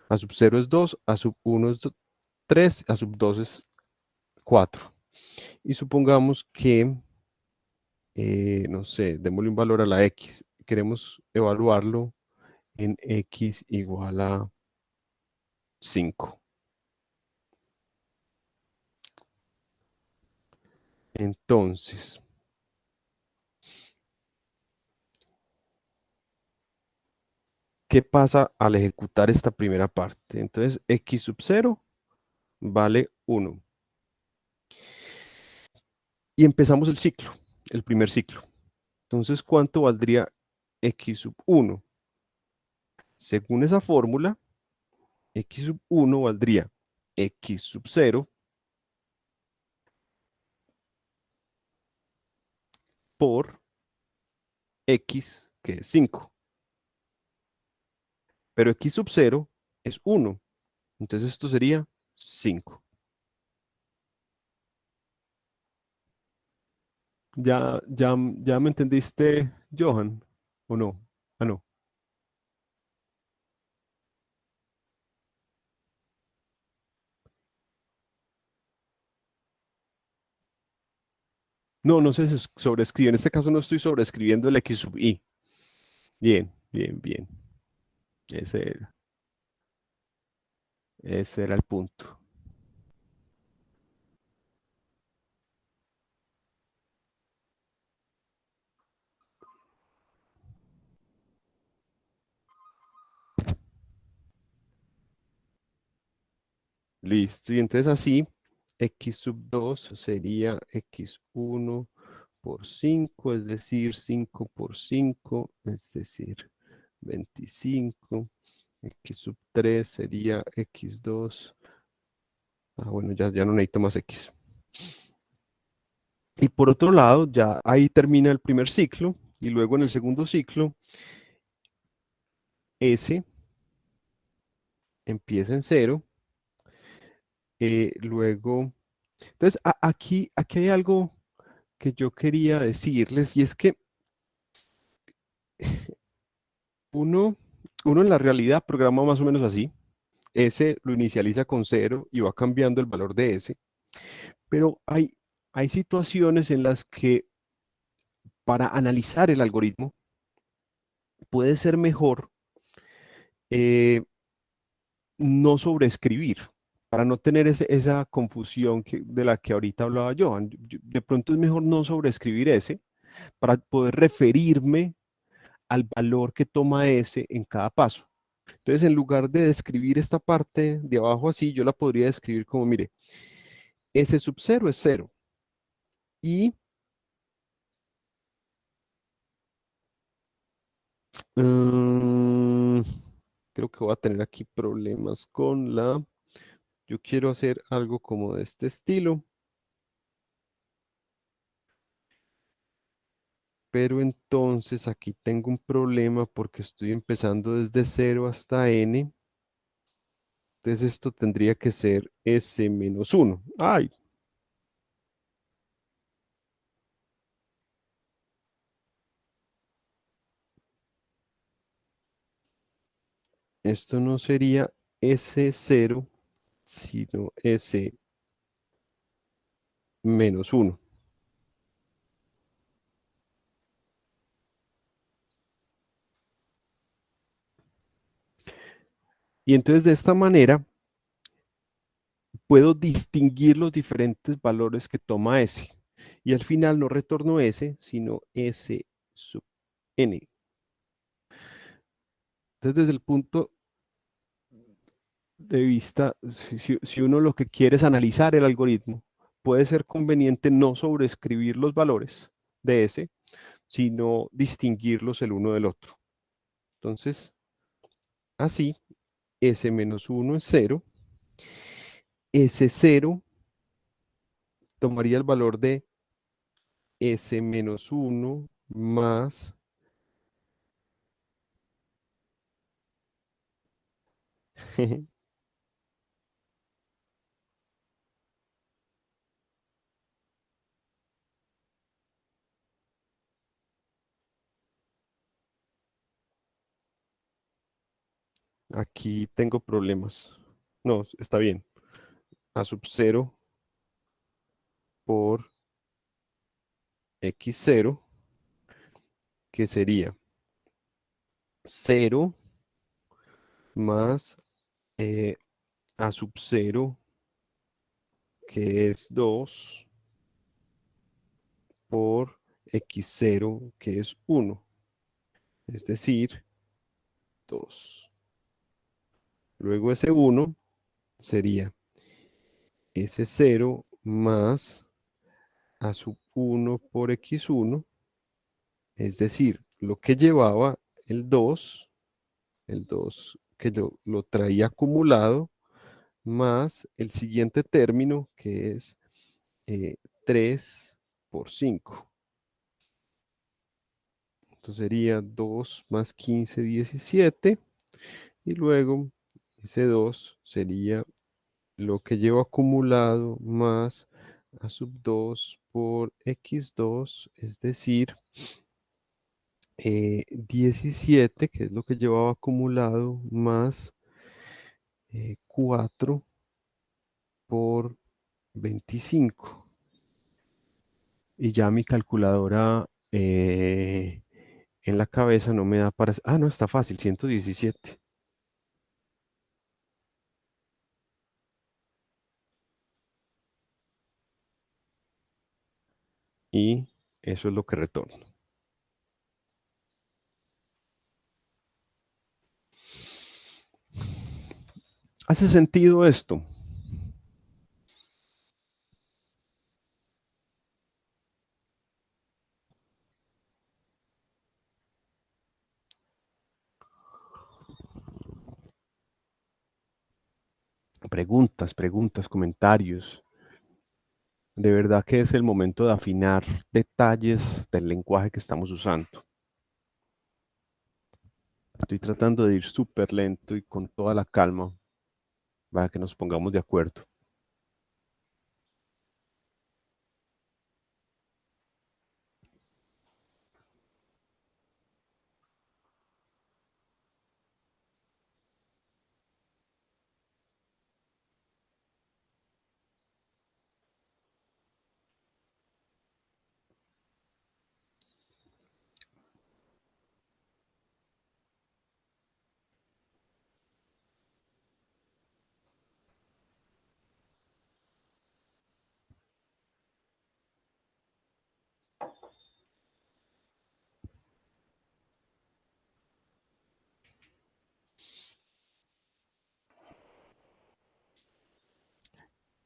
A sub 0 es 2, a sub 1 es 3, a sub 2 es 4. Y supongamos que, no sé, démosle un valor a la x. Queremos evaluarlo en x igual a 5. Entonces, ¿qué pasa al ejecutar esta primera parte? Entonces, x sub 0 vale 1. Y empezamos el ciclo, el primer ciclo. Entonces, ¿cuánto valdría x sub 1? Según esa fórmula, x sub 1 valdría x sub 0 por x, que es 5. Pero x sub 0 es 1. Entonces esto sería 5. ¿Ya me entendiste, Johan? ¿O no? Ah, no. No, no se sobrescribe. En este caso no estoy sobrescribiendo el x sub i. Bien, bien, bien. Ese era, ese era el punto. Listo. Y entonces así, x sub 2 sería x1 por 5, es decir, 5 por 5, es decir, 25. X sub 3 sería X2. Ah, bueno, ya no necesito más X. Y por otro lado, ya ahí termina el primer ciclo. Y luego en el segundo ciclo, S empieza en 0. Luego, entonces aquí hay algo que yo quería decirles y es que uno, uno en la realidad programa más o menos así. S lo inicializa con 0 y va cambiando el valor de S. Pero hay situaciones en las que para analizar el algoritmo puede ser mejor eh, no sobreescribir, para no tener esa confusión de la que ahorita hablaba yo. De pronto es mejor no sobreescribir ese para poder referirme al valor que toma ese en cada paso. Entonces, en lugar de describir esta parte de abajo así, yo la podría describir como, mire, S sub 0 es 0 y mm, creo que voy a tener aquí problemas con la... Yo quiero hacer algo como de este estilo. Pero entonces aquí tengo un problema porque estoy empezando desde 0 hasta n. Entonces esto tendría que ser s menos 1. ¡Ay! Esto no sería S0, sino S menos 1. Y entonces de esta manera puedo distinguir los diferentes valores que toma S. Y al final no retorno S, sino S sub n. Entonces desde el punto de vista, si uno lo que quiere es analizar el algoritmo, puede ser conveniente no sobreescribir los valores de S, sino distinguirlos el uno del otro. Entonces, así, S menos 1 es 0, S0 tomaría el valor de S menos 1 más aquí tengo problemas. No, está bien. A sub 0 por X0, que sería 0 más A sub 0, que es 2, por X0, que es 1. Es decir, 2. Luego ese 1 sería S0 más A sub 1 por X1. Es decir, lo que llevaba el 2 que lo traía acumulado, más el siguiente término, que es 3 por 5. Entonces sería 2 más 15, 17. Y luego ese 2 sería lo que llevo acumulado más A sub 2 por X2, es decir, 17, que es lo que llevaba acumulado, más 4 por 25. Y ya mi calculadora en la cabeza no me da para... Ah, no, está fácil, 117. Y eso es lo que retorno. ¿Hace sentido esto? preguntas, comentarios. De verdad que es el momento de afinar detalles del lenguaje que estamos usando. Estoy tratando de ir súper lento y con toda la calma para que nos pongamos de acuerdo.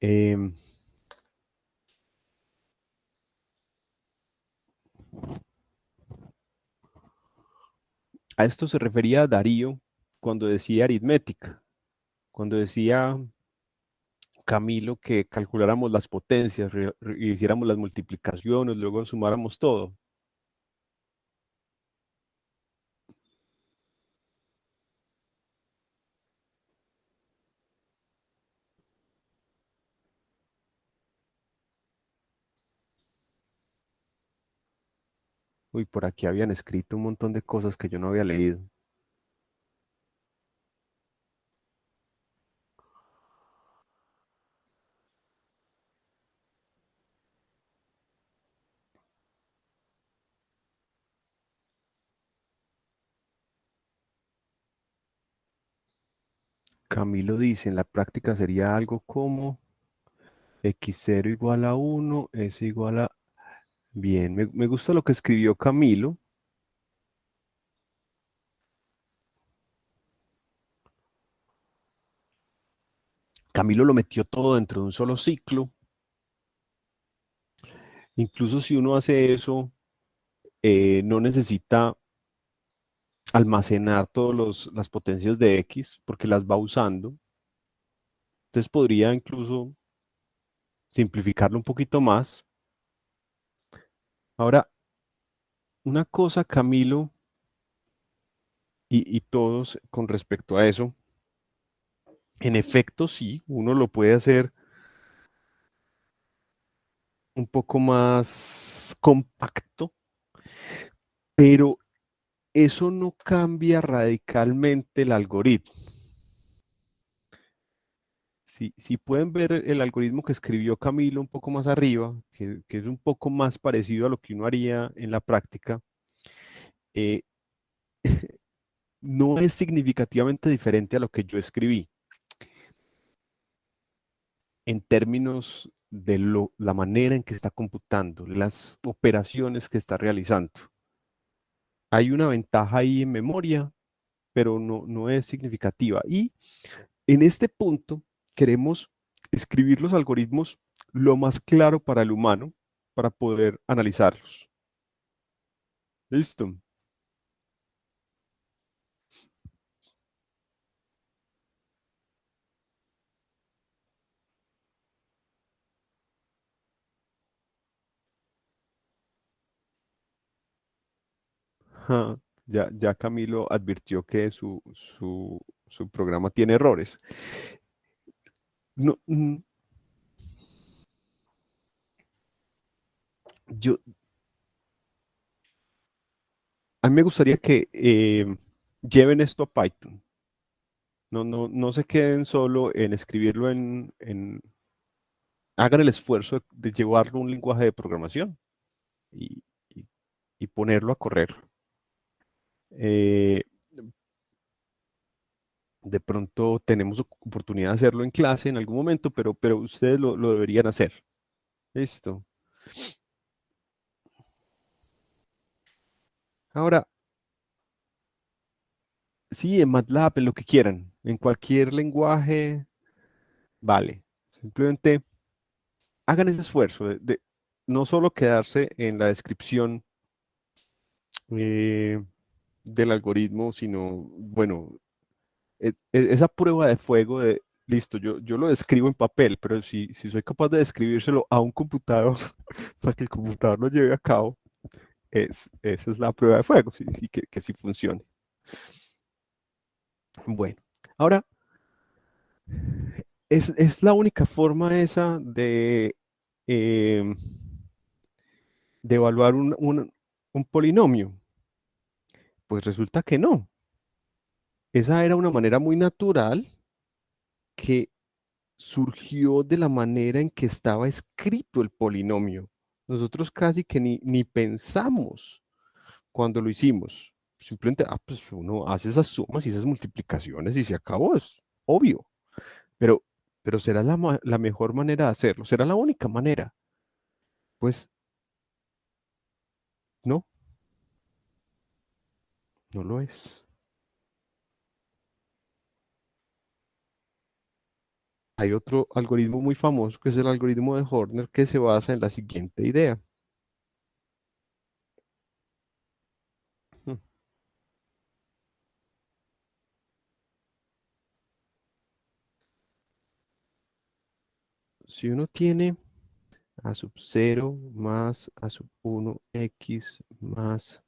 Em, a esto se refería Darío cuando decía aritmética, cuando decía Camilo que calculáramos las potencias, hiciéramos las multiplicaciones, luego sumáramos todo. Uy, por aquí habían escrito un montón de cosas que yo no había leído. Camilo dice, en la práctica sería algo como x0 igual a 1, s igual a... Bien, me gusta lo que escribió Camilo. Camilo lo metió todo dentro de un solo ciclo. Incluso si uno hace eso, no necesita almacenar todas las potencias de X porque las va usando. Entonces podría incluso simplificarlo un poquito más. Ahora, una cosa, Camilo, y todos con respecto a eso, en efecto sí, uno lo puede hacer un poco más compacto, pero eso no cambia radicalmente el algoritmo. Si pueden ver el algoritmo que escribió Camilo un poco más arriba, que es un poco más parecido a lo que uno haría en la práctica, eh, no es significativamente diferente a lo que yo escribí en términos de la manera en que está computando, las operaciones que está realizando. Hay una ventaja ahí en memoria, pero no es significativa. Y en este punto queremos escribir los algoritmos lo más claro para el humano para poder analizarlos. ¿Listo? Ja, ya Camilo advirtió que su programa tiene errores. No, yo, a mí me gustaría que lleven esto a Python. No se queden solo en escribirlo hagan el esfuerzo de llevarlo a un lenguaje de programación y, y- y ponerlo a correr. Eh, de pronto tenemos oportunidad de hacerlo en clase en algún momento, pero ustedes lo deberían hacer. Listo. Ahora, sí, en MATLAB, en lo que quieran, en cualquier lenguaje, vale. Simplemente hagan ese esfuerzo de no solo quedarse en la descripción eh, del algoritmo, sino, bueno, esa prueba de fuego de listo, yo lo describo en papel, pero si soy capaz de describírselo a un computador para que el computador lo lleve a cabo, esa es la prueba de fuego, que sí funcione. Bueno, ahora, es la única forma esa em, de evaluar un polinomio. Pues resulta que no. Esa era una manera muy natural que surgió de la manera en que estaba escrito el polinomio. Nosotros casi que ni pensamos cuando lo hicimos. Simplemente, pues uno hace esas sumas y esas multiplicaciones y se acabó, es obvio. Pero, pero ¿será la mejor manera de hacerlo? ¿Será la única manera? Pues no, no lo es. Hay otro algoritmo muy famoso que es el algoritmo de Horner que se basa en la siguiente idea. Hmm. Si uno tiene a sub 0 más a sub 1 x más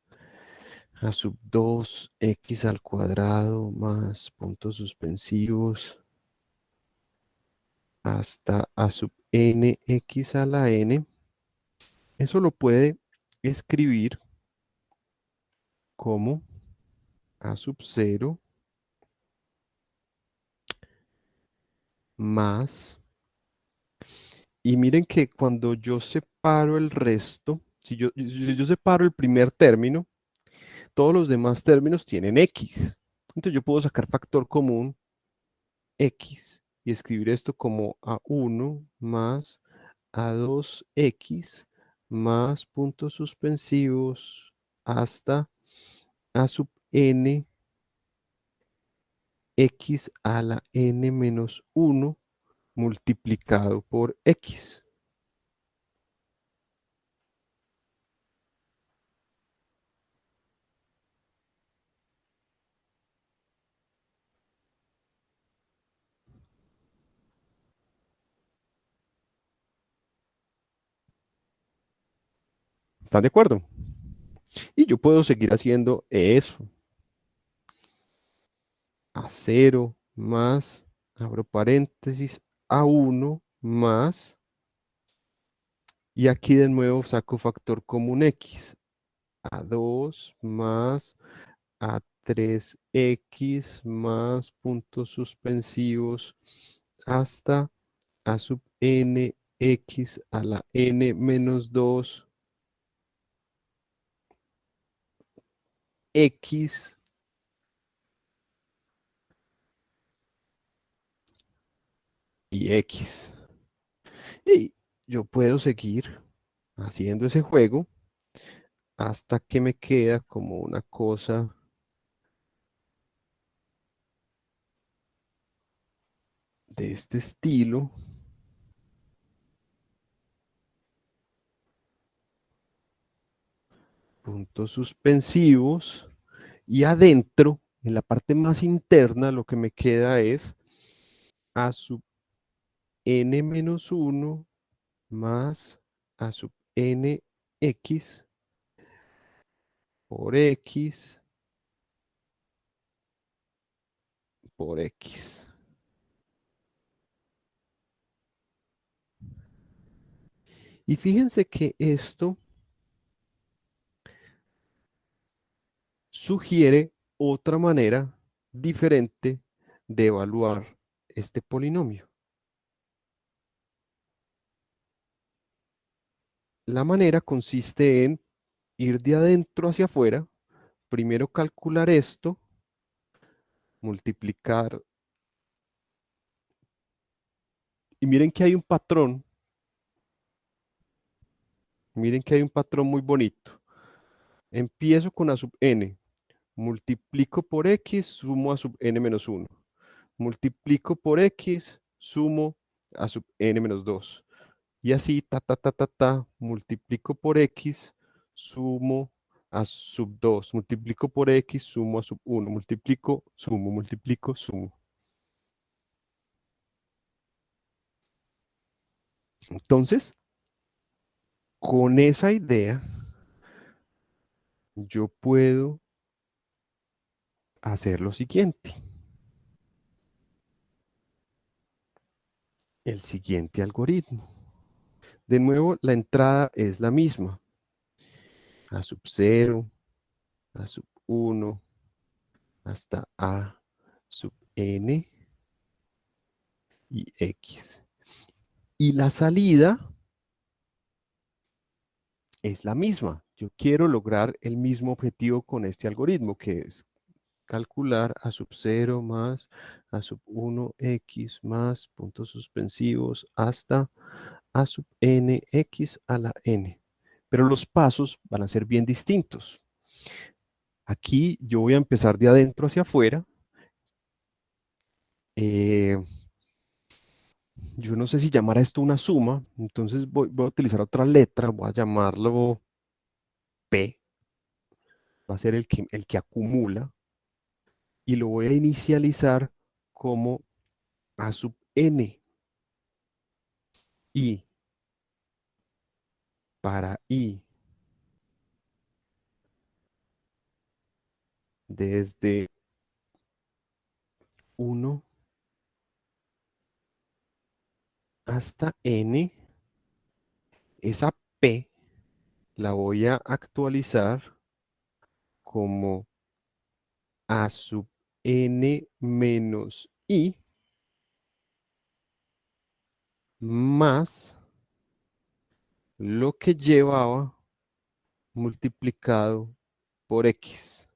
a sub 2 x al cuadrado más puntos suspensivos hasta a sub n x a la n, eso lo puede escribir como a sub 0 más, y miren que cuando yo separo el resto, si yo separo el primer término, todos los demás términos tienen x. Entonces yo puedo sacar factor común x y escribir esto como a1 más a2x más puntos suspensivos hasta a sub n x a la n menos 1 multiplicado por x. ¿Están de acuerdo? Y yo puedo seguir haciendo eso. A0 más, abro paréntesis, a1 más, y aquí de nuevo saco factor común x. A2 más a3x más puntos suspensivos hasta a sub n x a la n menos 2 x y x. Y yo puedo seguir haciendo ese juego hasta que me queda como una cosa de este estilo. Puntos suspensivos. Y adentro, en la parte más interna, lo que me queda es a sub n menos 1 más a sub n x por x por x. Y fíjense que esto sugiere otra manera diferente de evaluar este polinomio. La manera consiste en ir de adentro hacia afuera, primero calcular esto, multiplicar, y miren que hay un patrón muy bonito. Empiezo con a sub n, multiplico por x, sumo a sub n menos 1. Multiplico por x, sumo a sub n menos 2. Y así, multiplico por x, sumo a sub 2. Multiplico por x, sumo a sub 1. Multiplico, sumo, multiplico, sumo. Entonces, con esa idea, yo puedo hacer lo siguiente. El siguiente algoritmo. De nuevo, la entrada es la misma. A sub 0, A sub 1, hasta A sub n y x. Y la salida es la misma. Yo quiero lograr el mismo objetivo con este algoritmo, que es calcular a sub 0 más a sub 1x más puntos suspensivos hasta a sub nx a la n. Pero los pasos van a ser bien distintos. Aquí yo voy a empezar de adentro hacia afuera. Yo no sé si llamar a esto una suma, entonces voy a utilizar otra letra, voy a llamarlo P, va a ser el que acumula, y lo voy a inicializar como A sub n. Y para I, desde 1 hasta n, esa P la voy a actualizar como A sub n menos I más lo que llevaba multiplicado por x.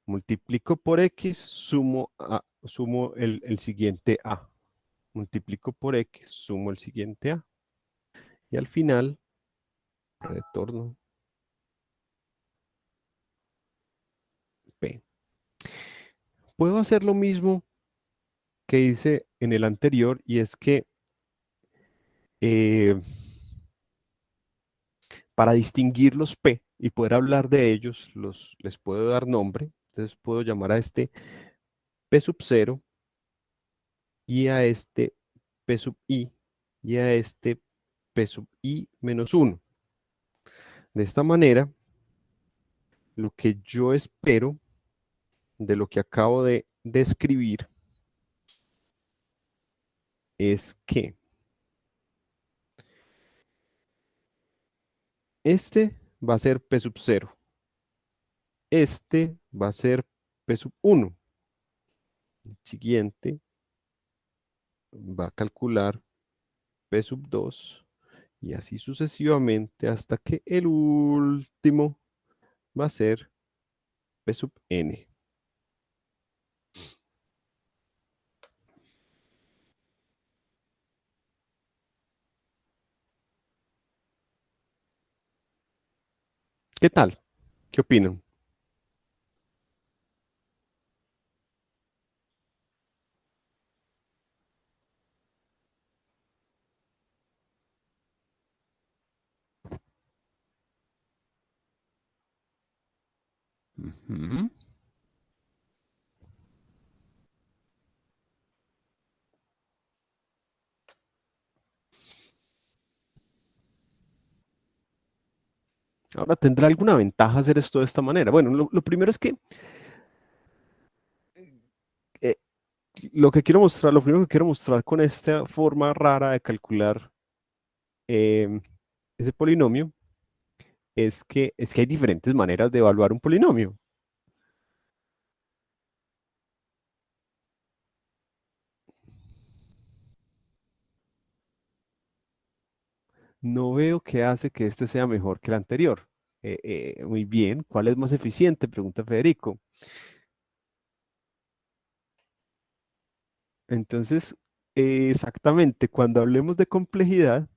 Multiplico por x, sumo el siguiente a. Multiplico por x, sumo el siguiente a. Y al final, retorno p. Puedo hacer lo mismo que hice en el anterior, y es que eh, para distinguir los p y poder hablar de ellos, les puedo dar nombre. Entonces puedo llamar a este p sub 0 y a este p sub i y a este p sub i menos 1. De esta manera, lo que yo espero de lo que acabo de describir es que este va a ser p sub 0, este va a ser p sub 1, el siguiente va a calcular p sub 2 y así sucesivamente hasta que el último va a ser p sub n. ¿Qué tal? ¿Qué opinan? Ujú. Ahora, ¿tendrá alguna ventaja hacer esto de esta manera? Bueno, lo primero es que eh, lo primero que quiero mostrar con esta forma rara de calcular em, ese polinomio es que hay diferentes maneras de evaluar un polinomio. No veo qué hace que este sea mejor que el anterior. Muy bien, ¿cuál es más eficiente? Pregunta Federico. Entonces, exactamente, cuando hablemos de complejidad,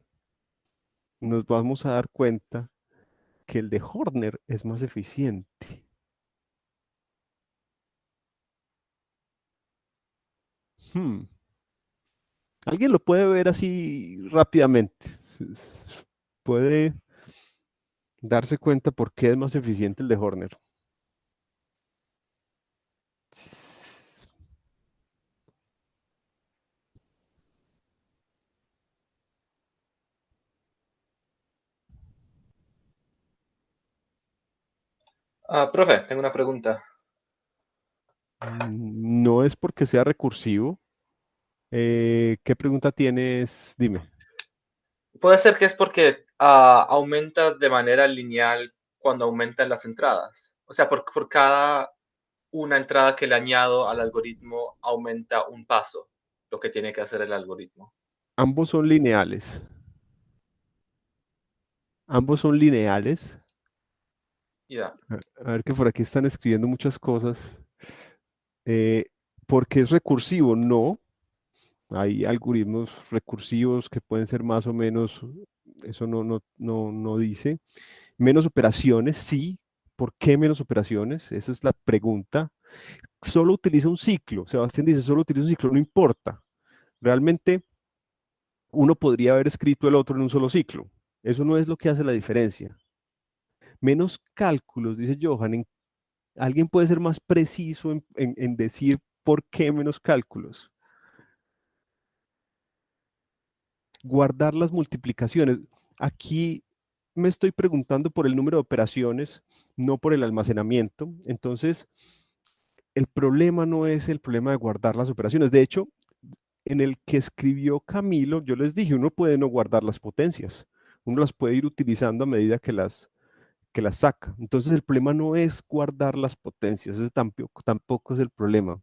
nos vamos a dar cuenta que el de Horner es más eficiente. Hmm. ¿Alguien lo puede ver así rápidamente? ¿Puede darse cuenta por qué es más eficiente el de Horner? Profe, tengo una pregunta. No es porque sea recursivo. ¿Qué pregunta tienes? Dime. Puede ser que es porque aumenta de manera lineal cuando aumentan las entradas. O sea, por cada una entrada que le añado al algoritmo aumenta un paso, lo que tiene que hacer el algoritmo. Ambos son lineales. Ambos son lineales. Ya. A ver que por aquí están escribiendo muchas cosas. Eh, ¿Por qué es recursivo? No. Hay algoritmos recursivos que pueden ser más o menos, eso no dice. Menos operaciones, sí. ¿Por qué menos operaciones? Esa es la pregunta. Solo utiliza un ciclo. Sebastián dice, solo utiliza un ciclo, no importa. Realmente uno podría haber escrito el otro en un solo ciclo. Eso no es lo que hace la diferencia. Menos cálculos, dice Johan. ¿Alguien puede ser más preciso en decir por qué menos cálculos? Guardar las multiplicaciones. Aquí me estoy preguntando por el número de operaciones, no por el almacenamiento. Entonces, el problema no es el problema de guardar las operaciones. De hecho, en el que escribió Camilo, yo les dije, uno puede no guardar las potencias. Uno las puede ir utilizando a medida que las saca. Entonces, el problema no es guardar las potencias. Ese tampoco es el problema.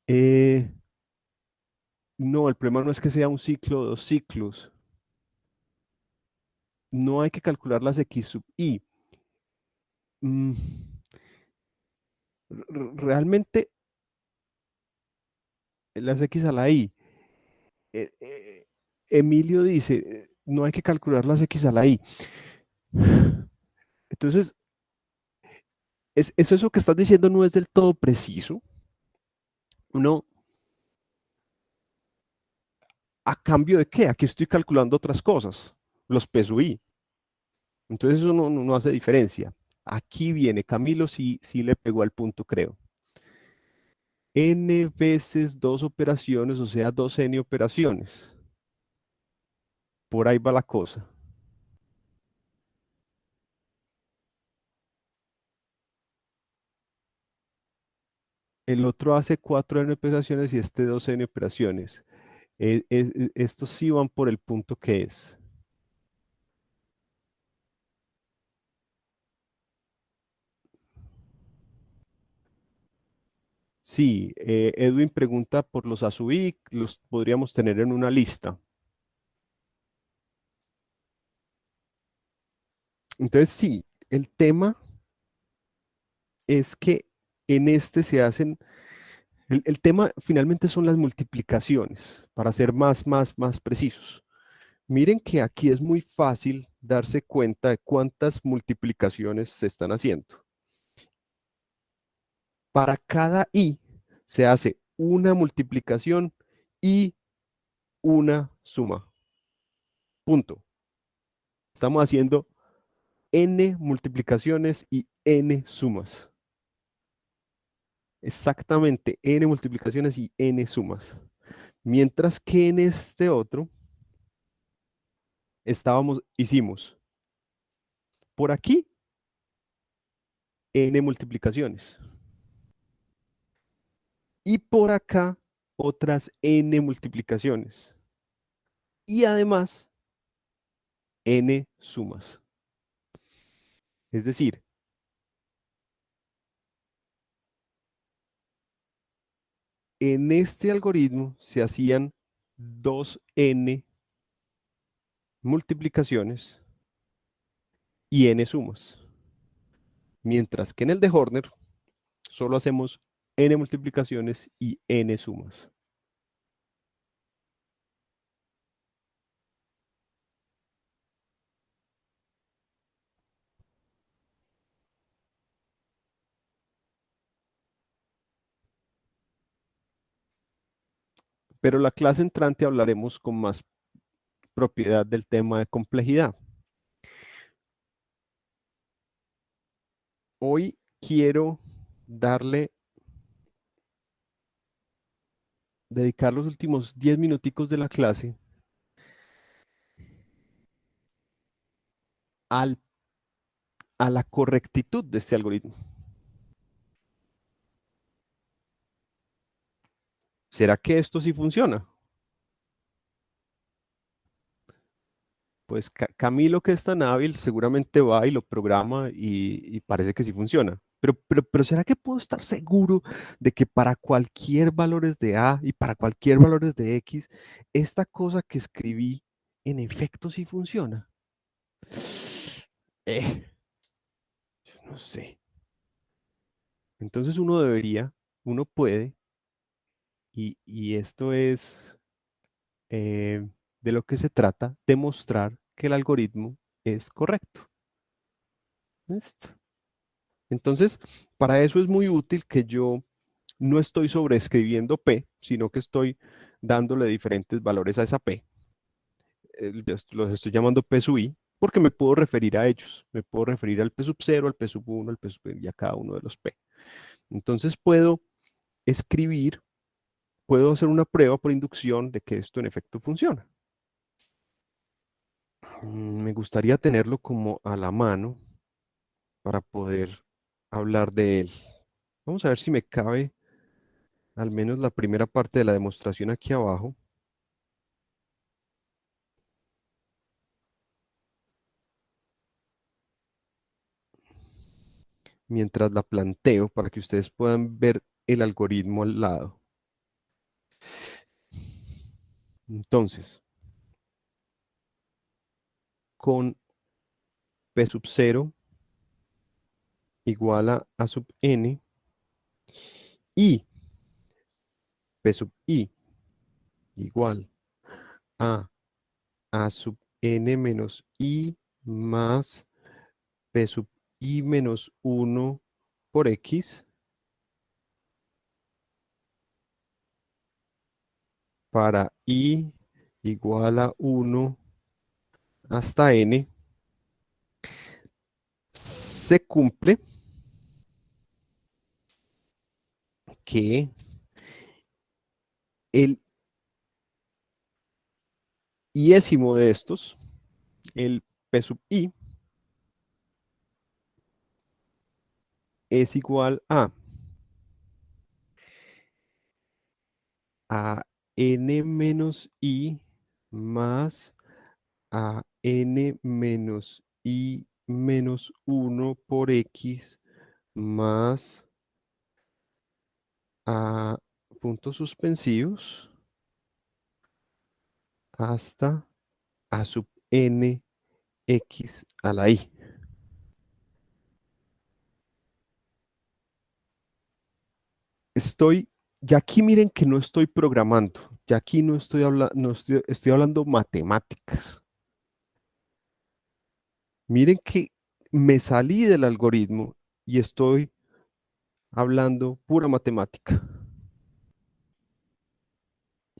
Eh, no, el problema no es que sea un ciclo o dos ciclos. No hay que calcular las x sub i. Mm, realmente las x a la i. eh, eh, Emilio dice, no hay que calcular las x a la i. Entonces, eso que estás diciendo no es del todo preciso. Uno, ¿a cambio de qué? Aquí estoy calculando otras cosas, los p sub i. Entonces eso no hace diferencia. Aquí viene, Camilo sí le pegó al punto, creo. N veces dos operaciones, o sea, 2n operaciones. Por ahí va la cosa. El otro hace 4n operaciones y este 2n operaciones. Estos sí van por el punto que es. Sí, Edwin pregunta por los ASUI, los podríamos tener en una lista. Entonces, sí, el tema es que en este se hacen, el tema finalmente son las multiplicaciones, para ser más precisos. Miren que aquí es muy fácil darse cuenta de cuántas multiplicaciones se están haciendo. Para cada i se hace una multiplicación y una suma. Punto. Estamos haciendo n multiplicaciones y n sumas. Exactamente, n multiplicaciones y n sumas. Mientras que en este otro hicimos por aquí n multiplicaciones y por acá otras n multiplicaciones y además n sumas. Es decir, en este algoritmo se hacían 2n multiplicaciones y n sumas. Mientras que en el de Horner solo hacemos n multiplicaciones y n sumas. Pero la clase entrante hablaremos con más propiedad del tema de complejidad. Hoy quiero dedicar los últimos 10 minuticos de la clase al a la correctitud de este algoritmo. ¿Será que esto sí funciona? Pues Camilo, que es tan hábil, seguramente va y lo programa y parece que sí funciona. Pero ¿será que puedo estar seguro de que para cualquier valores de A y para cualquier valores de X, esta cosa que escribí en efecto sí funciona? Yo no sé. Entonces uno puede, y esto es de lo que se trata, demostrar que el algoritmo es correcto. ¿Listo? Entonces, para eso es muy útil que yo no estoy sobreescribiendo P, sino que estoy dándole diferentes valores a esa P. Los estoy llamando P sub I, porque me puedo referir a ellos. Me puedo referir al P sub 0, al P sub 1, al P sub y a cada uno de los P. Entonces puedo escribir, puedo hacer una prueba por inducción de que esto en efecto funciona. Me gustaría tenerlo como a la mano para poder hablar de él. Vamos a ver si me cabe al menos la primera parte de la demostración aquí abajo. Mientras la planteo para que ustedes puedan ver el algoritmo al lado. Entonces, con P sub 0 igual a A sub n y P sub i igual a A sub n menos i más P sub i menos 1 por x para i igual a 1 hasta n, se cumple que el iésimo de estos, el P sub i, es igual a n menos i más a n menos i menos 1 por x más a puntos suspensivos hasta a sub n x a la i. Ya aquí miren que no estoy programando, ya aquí no estoy hablando, estoy hablando matemáticas. Miren que me salí del algoritmo y estoy hablando pura matemática.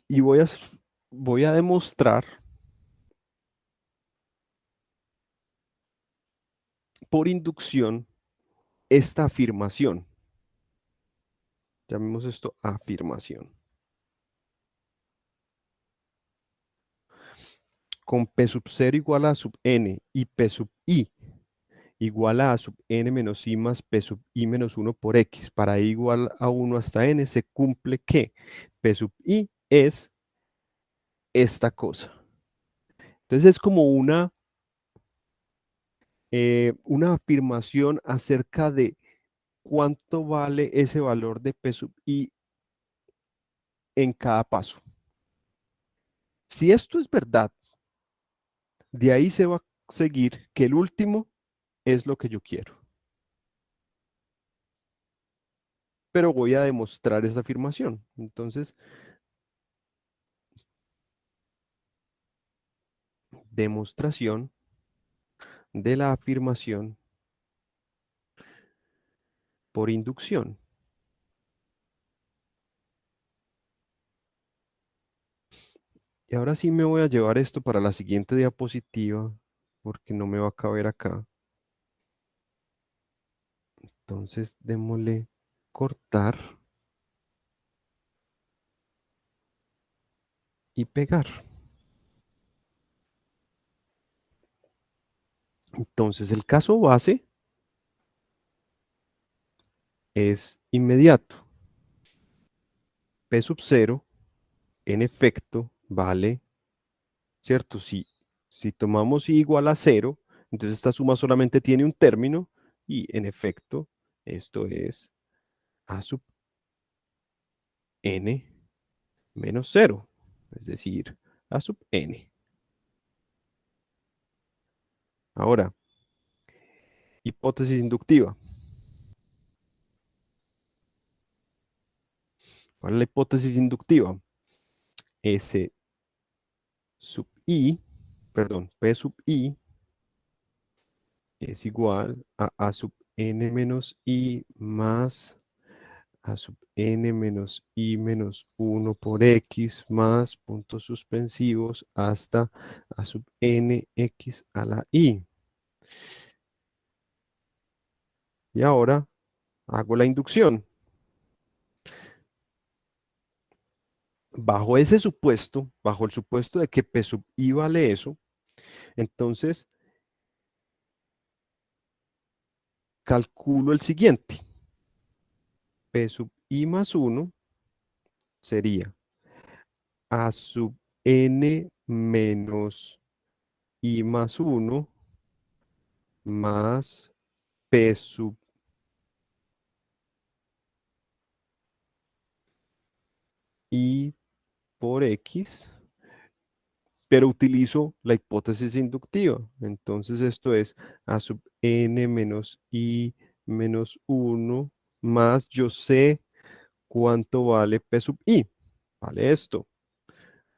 Y voy a demostrar por inducción esta afirmación. Llamemos esto afirmación. Con P sub 0 igual a sub n y P sub i igual a sub n menos i más P sub i menos 1 por x para i igual a 1 hasta n, se cumple que P sub i es esta cosa. Entonces es como una afirmación acerca de cuánto vale ese valor de P sub i en cada paso. Si esto es verdad, de ahí se va a seguir que el último es lo que yo quiero. Pero voy a demostrar esa afirmación. Entonces, demostración de la afirmación por inducción. Y ahora sí me voy a llevar esto para la siguiente diapositiva, porque no me va a caber acá. Entonces, démosle cortar y pegar. Entonces, el caso base es inmediato. P sub 0, en efecto, vale, ¿cierto? Si tomamos i igual a 0, entonces esta suma solamente tiene un término y en efecto, esto es a sub n menos 0, es decir, a sub n. Ahora, hipótesis inductiva. ¿Cuál es la hipótesis inductiva? S sub i, perdón, P sub i es igual a sub n menos i más a sub n menos i menos 1 por x más puntos suspensivos hasta a sub n x a la i. Y ahora hago la inducción. Bajo ese supuesto, bajo el supuesto de que P sub i vale eso, entonces calculo el siguiente. P sub i más 1 sería a sub n menos i más 1 más P sub i por x, pero utilizo la hipótesis inductiva. Entonces esto es a sub n menos i menos 1 más yo sé cuánto vale P sub i. Vale esto.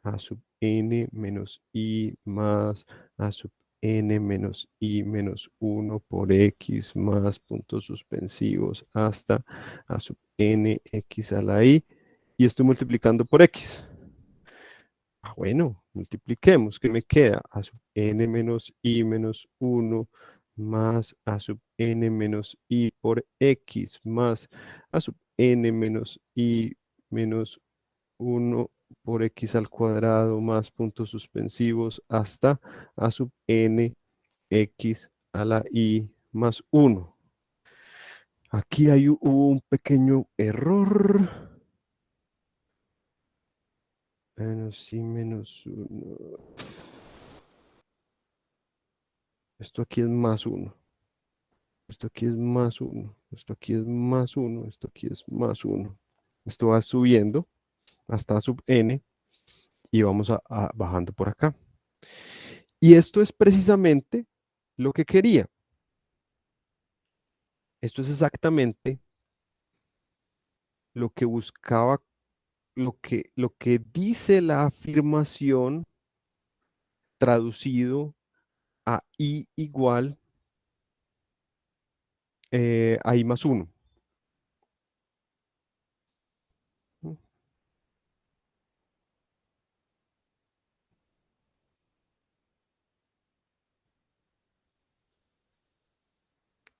A sub n menos i más a sub n menos i menos 1 por x más puntos suspensivos hasta a sub n x a la i. Y estoy multiplicando por x. Bueno, multipliquemos. ¿Qué me queda? A sub n menos i menos 1 más a sub n menos i por x más a sub n menos i menos 1 por x al cuadrado más puntos suspensivos hasta a sub n x a la i más 1. Aquí hubo un pequeño error. Menos i menos 1. Esto aquí es más 1. Esto aquí es más 1. Esto aquí es más 1. Esto aquí es más 1. Esto va subiendo hasta sub n y vamos bajando por acá. Y esto es precisamente lo que quería. Esto es exactamente lo que buscaba, lo que dice la afirmación traducido a i igual a i más 1.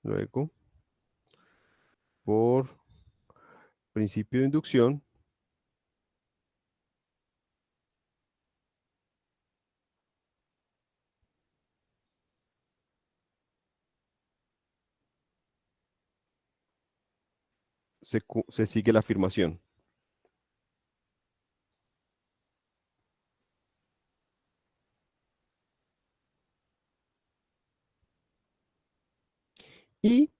Luego, por principio de inducción, se sigue la afirmación. Y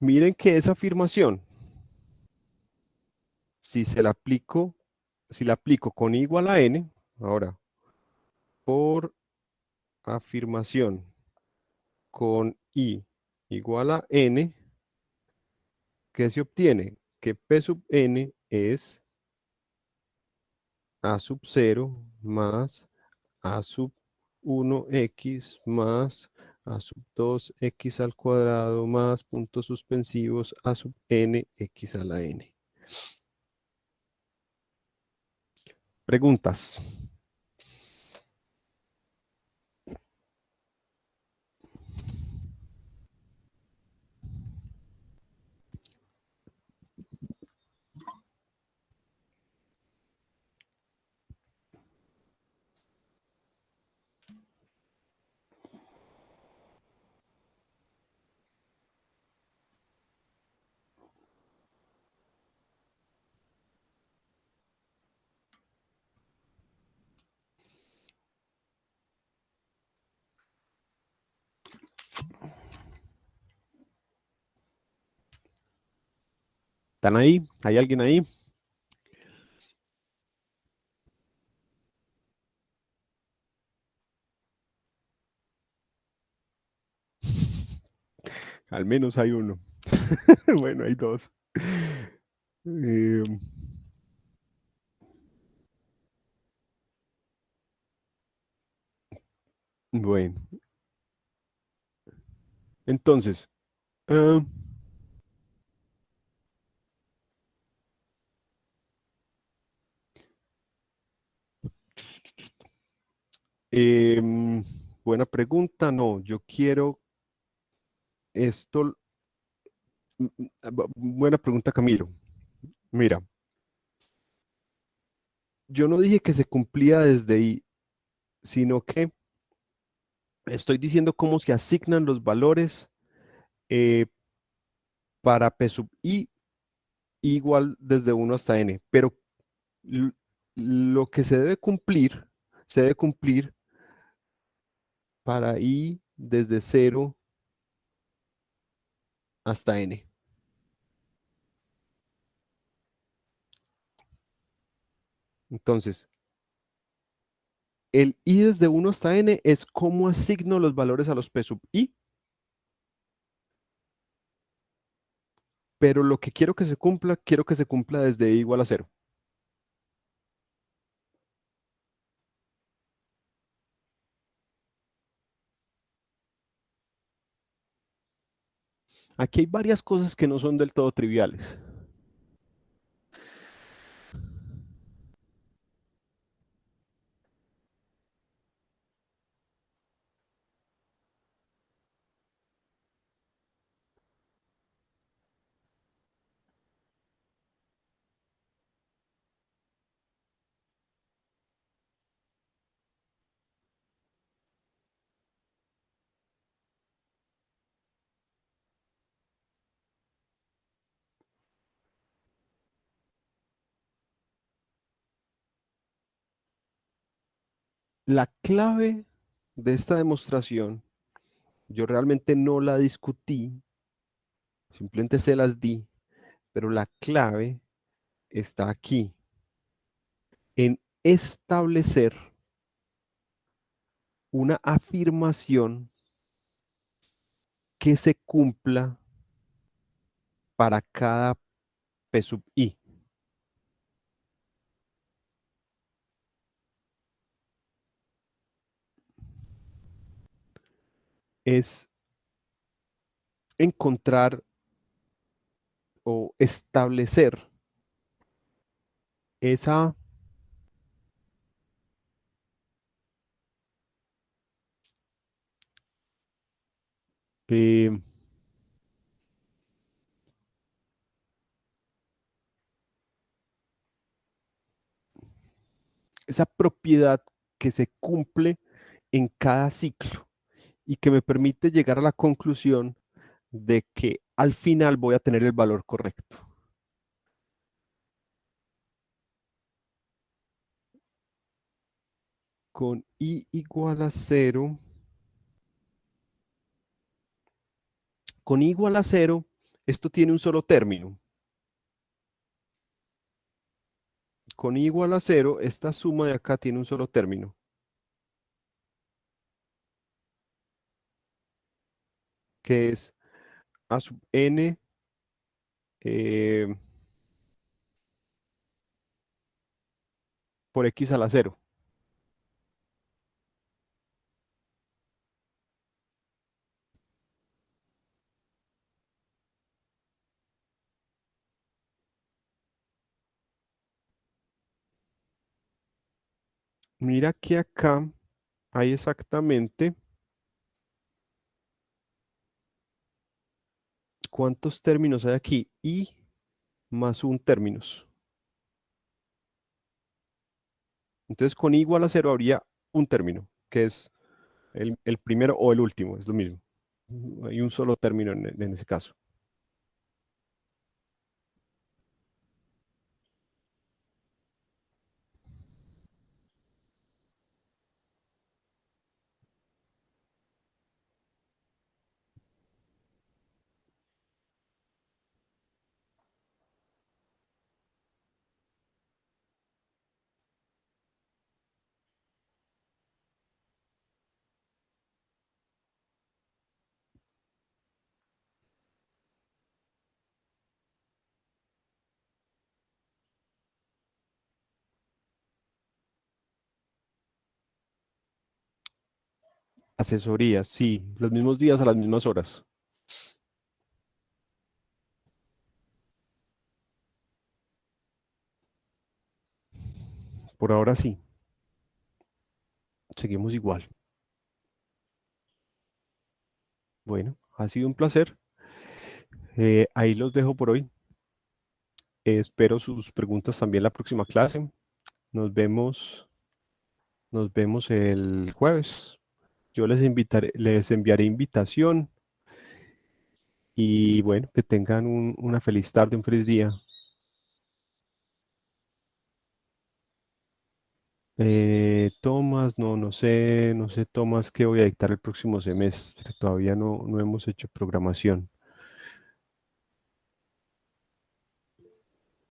miren que esa afirmación, si la aplico con i igual a n, ahora, por afirmación con i igual a n, ¿qué se obtiene? Que P sub n es a sub 0 más a sub 1x más a sub 2x al cuadrado más puntos suspensivos a sub n x a la n. Preguntas. ¿Están ahí? ¿Hay alguien ahí? Al menos hay uno. Bueno, hay dos. Eh, bueno, entonces, ah, em, buena pregunta. No, yo quiero esto. Buena pregunta, Camilo. Mira, yo no dije que se cumplía desde ahí, sino que estoy diciendo cómo se asignan los valores eh, para P sub I igual desde uno hasta n, pero l- lo que se debe cumplir para I desde cero hasta n. Entonces, el I desde uno hasta n es cómo asigno los valores a los P sub I, pero lo que quiero que se cumpla desde I igual a cero. Aquí hay varias cosas que no son del todo triviales. La clave de esta demostración, yo realmente no la discutí, simplemente se las di, pero la clave está aquí, en establecer una afirmación que se cumpla para cada P sub I. Es encontrar o establecer esa, eh, esa propiedad que se cumple en cada ciclo y que me permite llegar a la conclusión de que al final voy a tener el valor correcto. Con I igual a cero, con I igual a cero, esto tiene un solo término. Con I igual a cero, esta suma de acá tiene un solo término, que es A sub n eh, por X a la cero. Mira que acá hay exactamente cuántos términos hay aquí. I más un términos. Entonces con I igual a cero habría un término, que es el primero o el último, es lo mismo. Hay un solo término en ese caso. Asesorías, sí, los mismos días a las mismas horas. Por ahora sí, seguimos igual. Bueno, ha sido un placer. Ahí los dejo por hoy. Espero sus preguntas también la próxima clase. Nos vemos, nos vemos el jueves. Yo les enviaré invitación y bueno, que tengan una feliz tarde, un feliz día. Tomás, no sé, Tomás, qué voy a dictar el próximo semestre. Todavía no hemos hecho programación.